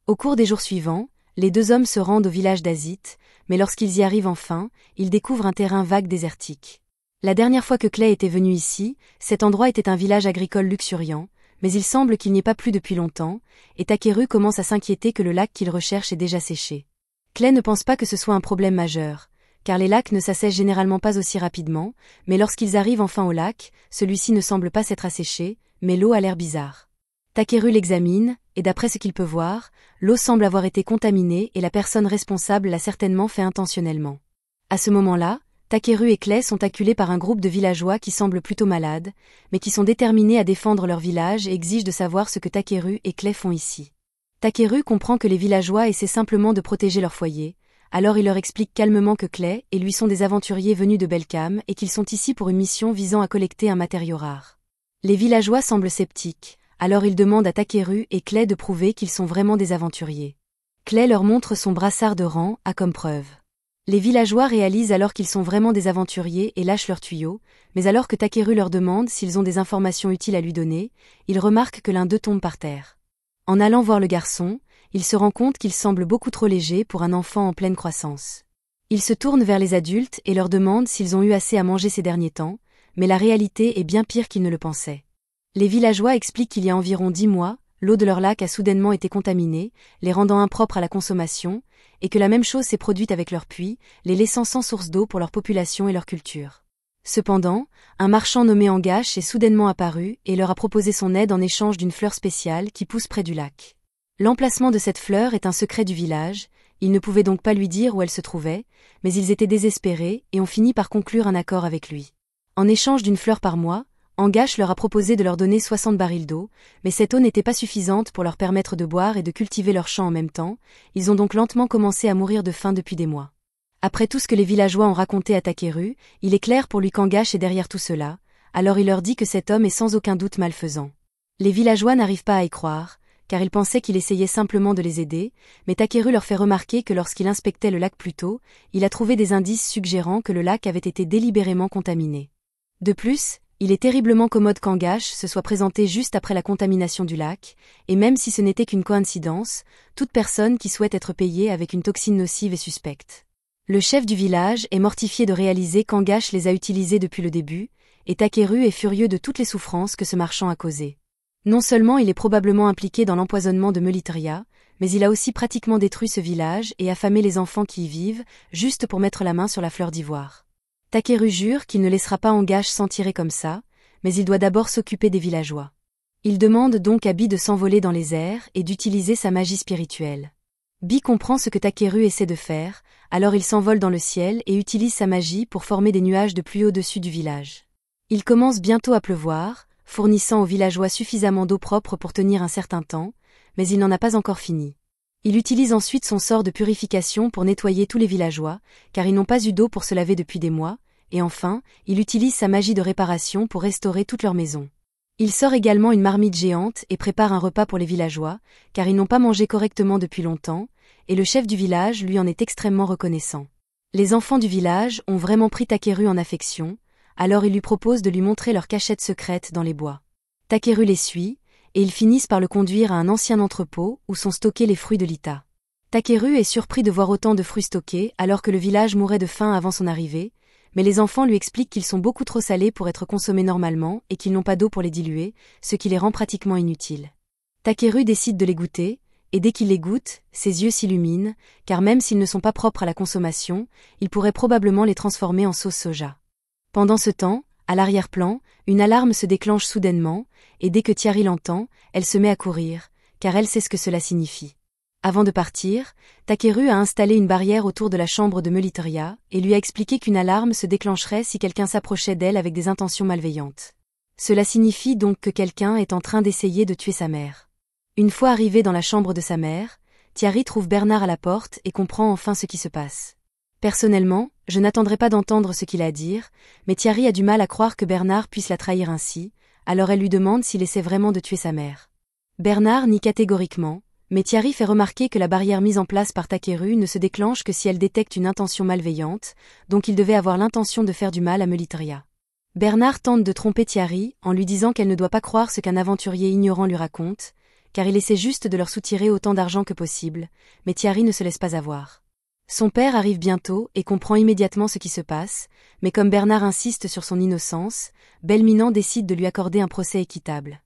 Au cours des jours suivants, les deux hommes se rendent au village d'Azit, mais lorsqu'ils y arrivent enfin, ils découvrent un terrain vague désertique. La dernière fois que Clay était venu ici, cet endroit était un village agricole luxuriant, mais il semble qu'il n'y ait pas plu depuis longtemps, et Takeru commence à s'inquiéter que le lac qu'il recherche est déjà séché. Clay ne pense pas que ce soit un problème majeur, car les lacs ne s'assèchent généralement pas aussi rapidement, mais lorsqu'ils arrivent enfin au lac, celui-ci ne semble pas s'être asséché, mais l'eau a l'air bizarre. Takeru l'examine, et d'après ce qu'il peut voir, l'eau semble avoir été contaminée et la personne responsable l'a certainement fait intentionnellement. À ce moment-là, Takeru et Clay sont acculés par un groupe de villageois qui semblent plutôt malades, mais qui sont déterminés à défendre leur village et exigent de savoir ce que Takeru et Clay font ici. Takeru comprend que les villageois essaient simplement de protéger leur foyer, alors il leur explique calmement que Clay et lui sont des aventuriers venus de Belcam et qu'ils sont ici pour une mission visant à collecter un matériau rare. Les villageois semblent sceptiques, alors ils demandent à Takeru et Clay de prouver qu'ils sont vraiment des aventuriers. Clay leur montre son brassard de rang, à comme preuve. Les villageois réalisent alors qu'ils sont vraiment des aventuriers et lâchent leurs tuyaux, mais alors que Takeru leur demande s'ils ont des informations utiles à lui donner, ils remarquent que l'un d'eux tombe par terre. En allant voir le garçon, il se rend compte qu'il semble beaucoup trop léger pour un enfant en pleine croissance. Il se tourne vers les adultes et leur demande s'ils ont eu assez à manger ces derniers temps, mais la réalité est bien pire qu'ils ne le pensaient. Les villageois expliquent qu'il y a environ 10 mois, l'eau de leur lac a soudainement été contaminée, les rendant impropres à la consommation, et que la même chose s'est produite avec leurs puits, les laissant sans source d'eau pour leur population et leur culture. Cependant, un marchand nommé Angash est soudainement apparu et leur a proposé son aide en échange d'une fleur spéciale qui pousse près du lac. L'emplacement de cette fleur est un secret du village, ils ne pouvaient donc pas lui dire où elle se trouvait, mais ils étaient désespérés et ont fini par conclure un accord avec lui. En échange d'une fleur par mois, Angash leur a proposé de leur donner 60 barils d'eau, mais cette eau n'était pas suffisante pour leur permettre de boire et de cultiver leurs champs en même temps, ils ont donc lentement commencé à mourir de faim depuis des mois. Après tout ce que les villageois ont raconté à Takeru, il est clair pour lui qu'Angash est derrière tout cela, alors il leur dit que cet homme est sans aucun doute malfaisant. Les villageois n'arrivent pas à y croire, car ils pensaient qu'il essayait simplement de les aider, mais Takeru leur fait remarquer que lorsqu'il inspectait le lac plus tôt, il a trouvé des indices suggérant que le lac avait été délibérément contaminé. De plus, il est terriblement commode qu'Angash se soit présenté juste après la contamination du lac, et même si ce n'était qu'une coïncidence, toute personne qui souhaite être payée avec une toxine nocive est suspecte. Le chef du village est mortifié de réaliser qu'Angash les a utilisés depuis le début, et Takeru est furieux de toutes les souffrances que ce marchand a causées. Non seulement il est probablement impliqué dans l'empoisonnement de Melitoria, mais il a aussi pratiquement détruit ce village et affamé les enfants qui y vivent, juste pour mettre la main sur la fleur d'ivoire. Takeru jure qu'il ne laissera pas Angash s'en tirer comme ça, mais il doit d'abord s'occuper des villageois. Il demande donc à Bi de s'envoler dans les airs et d'utiliser sa magie spirituelle. Bi comprend ce que Takeru essaie de faire, alors il s'envole dans le ciel et utilise sa magie pour former des nuages de pluie au-dessus du village. Il commence bientôt à pleuvoir, fournissant aux villageois suffisamment d'eau propre pour tenir un certain temps, mais il n'en a pas encore fini. Il utilise ensuite son sort de purification pour nettoyer tous les villageois, car ils n'ont pas eu d'eau pour se laver depuis des mois, et enfin, il utilise sa magie de réparation pour restaurer toute leur maison. Il sort également une marmite géante et prépare un repas pour les villageois, car ils n'ont pas mangé correctement depuis longtemps, et le chef du village lui en est extrêmement reconnaissant. Les enfants du village ont vraiment pris Takeru en affection, alors ils lui proposent de lui montrer leur cachette secrète dans les bois. Takeru les suit, et ils finissent par le conduire à un ancien entrepôt où sont stockés les fruits de l'Ita. Takeru est surpris de voir autant de fruits stockés alors que le village mourait de faim avant son arrivée, mais les enfants lui expliquent qu'ils sont beaucoup trop salés pour être consommés normalement et qu'ils n'ont pas d'eau pour les diluer, ce qui les rend pratiquement inutiles. Takeru décide de les goûter, et dès qu'il les goûte, ses yeux s'illuminent, car même s'ils ne sont pas propres à la consommation, il pourrait probablement les transformer en sauce soja. Pendant ce temps, à l'arrière-plan, une alarme se déclenche soudainement, et dès que Tiari l'entend, elle se met à courir, car elle sait ce que cela signifie. Avant de partir, Takeru a installé une barrière autour de la chambre de Meliteria et lui a expliqué qu'une alarme se déclencherait si quelqu'un s'approchait d'elle avec des intentions malveillantes. Cela signifie donc que quelqu'un est en train d'essayer de tuer sa mère. Une fois arrivé dans la chambre de sa mère, Tiari trouve Bernard à la porte et comprend enfin ce qui se passe. Personnellement, je n'attendrai pas d'entendre ce qu'il a à dire, mais Tiari a du mal à croire que Bernard puisse la trahir ainsi, alors elle lui demande s'il essaie vraiment de tuer sa mère. Bernard nie catégoriquement, mais Tiari fait remarquer que la barrière mise en place par Takeru ne se déclenche que si elle détecte une intention malveillante, donc il devait avoir l'intention de faire du mal à Meliteria. Bernard tente de tromper Tiari en lui disant qu'elle ne doit pas croire ce qu'un aventurier ignorant lui raconte, car il essaie juste de leur soutirer autant d'argent que possible, mais Tiari ne se laisse pas avoir. Son père arrive bientôt et comprend immédiatement ce qui se passe, mais comme Bernard insiste sur son innocence, Belminant décide de lui accorder un procès équitable.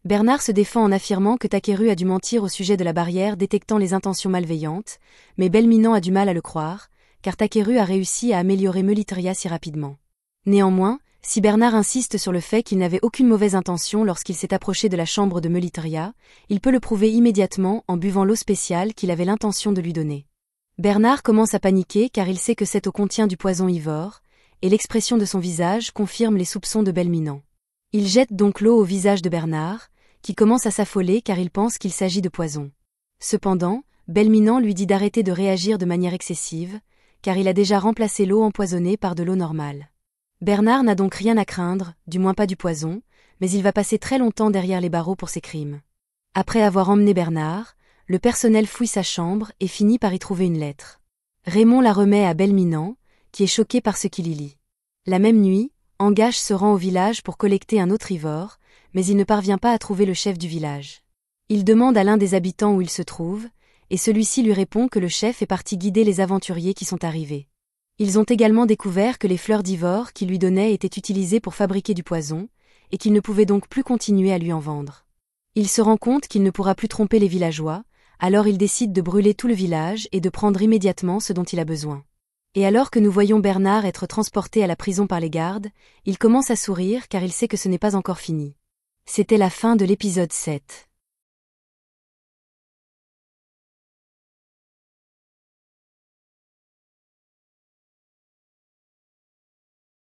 Bernard se défend en affirmant que Takeru a dû mentir au sujet de la barrière détectant les intentions malveillantes, mais Belminant a du mal à le croire, car Takeru a réussi à améliorer Meliteria si rapidement. Néanmoins, si Bernard insiste sur le fait qu'il n'avait aucune mauvaise intention lorsqu'il s'est approché de la chambre de Meliteria, il peut le prouver immédiatement en buvant l'eau spéciale qu'il avait l'intention de lui donner. Bernard commence à paniquer car il sait que cette eau contient du poison ivore, et l'expression de son visage confirme les soupçons de Belminant. Il jette donc l'eau au visage de Bernard, qui commence à s'affoler car il pense qu'il s'agit de poison. Cependant, Belminant lui dit d'arrêter de réagir de manière excessive, car il a déjà remplacé l'eau empoisonnée par de l'eau normale. Bernard n'a donc rien à craindre, du moins pas du poison, mais il va passer très longtemps derrière les barreaux pour ses crimes. Après avoir emmené Bernard, le personnel fouille sa chambre et finit par y trouver une lettre. Raymond la remet à Belminant, qui est choqué par ce qu'il y lit. La même nuit, Angache se rend au village pour collecter un autre ivore, mais il ne parvient pas à trouver le chef du village. Il demande à l'un des habitants où il se trouve, et celui-ci lui répond que le chef est parti guider les aventuriers qui sont arrivés. Ils ont également découvert que les fleurs d'ivore qu'il lui donnait étaient utilisées pour fabriquer du poison, et qu'il ne pouvait donc plus continuer à lui en vendre. Il se rend compte qu'il ne pourra plus tromper les villageois, alors il décide de brûler tout le village et de prendre immédiatement ce dont il a besoin. Et alors que nous voyons Bernard être transporté à la prison par les gardes, il commence à sourire car il sait que ce n'est pas encore fini. C'était la fin de l'épisode 7.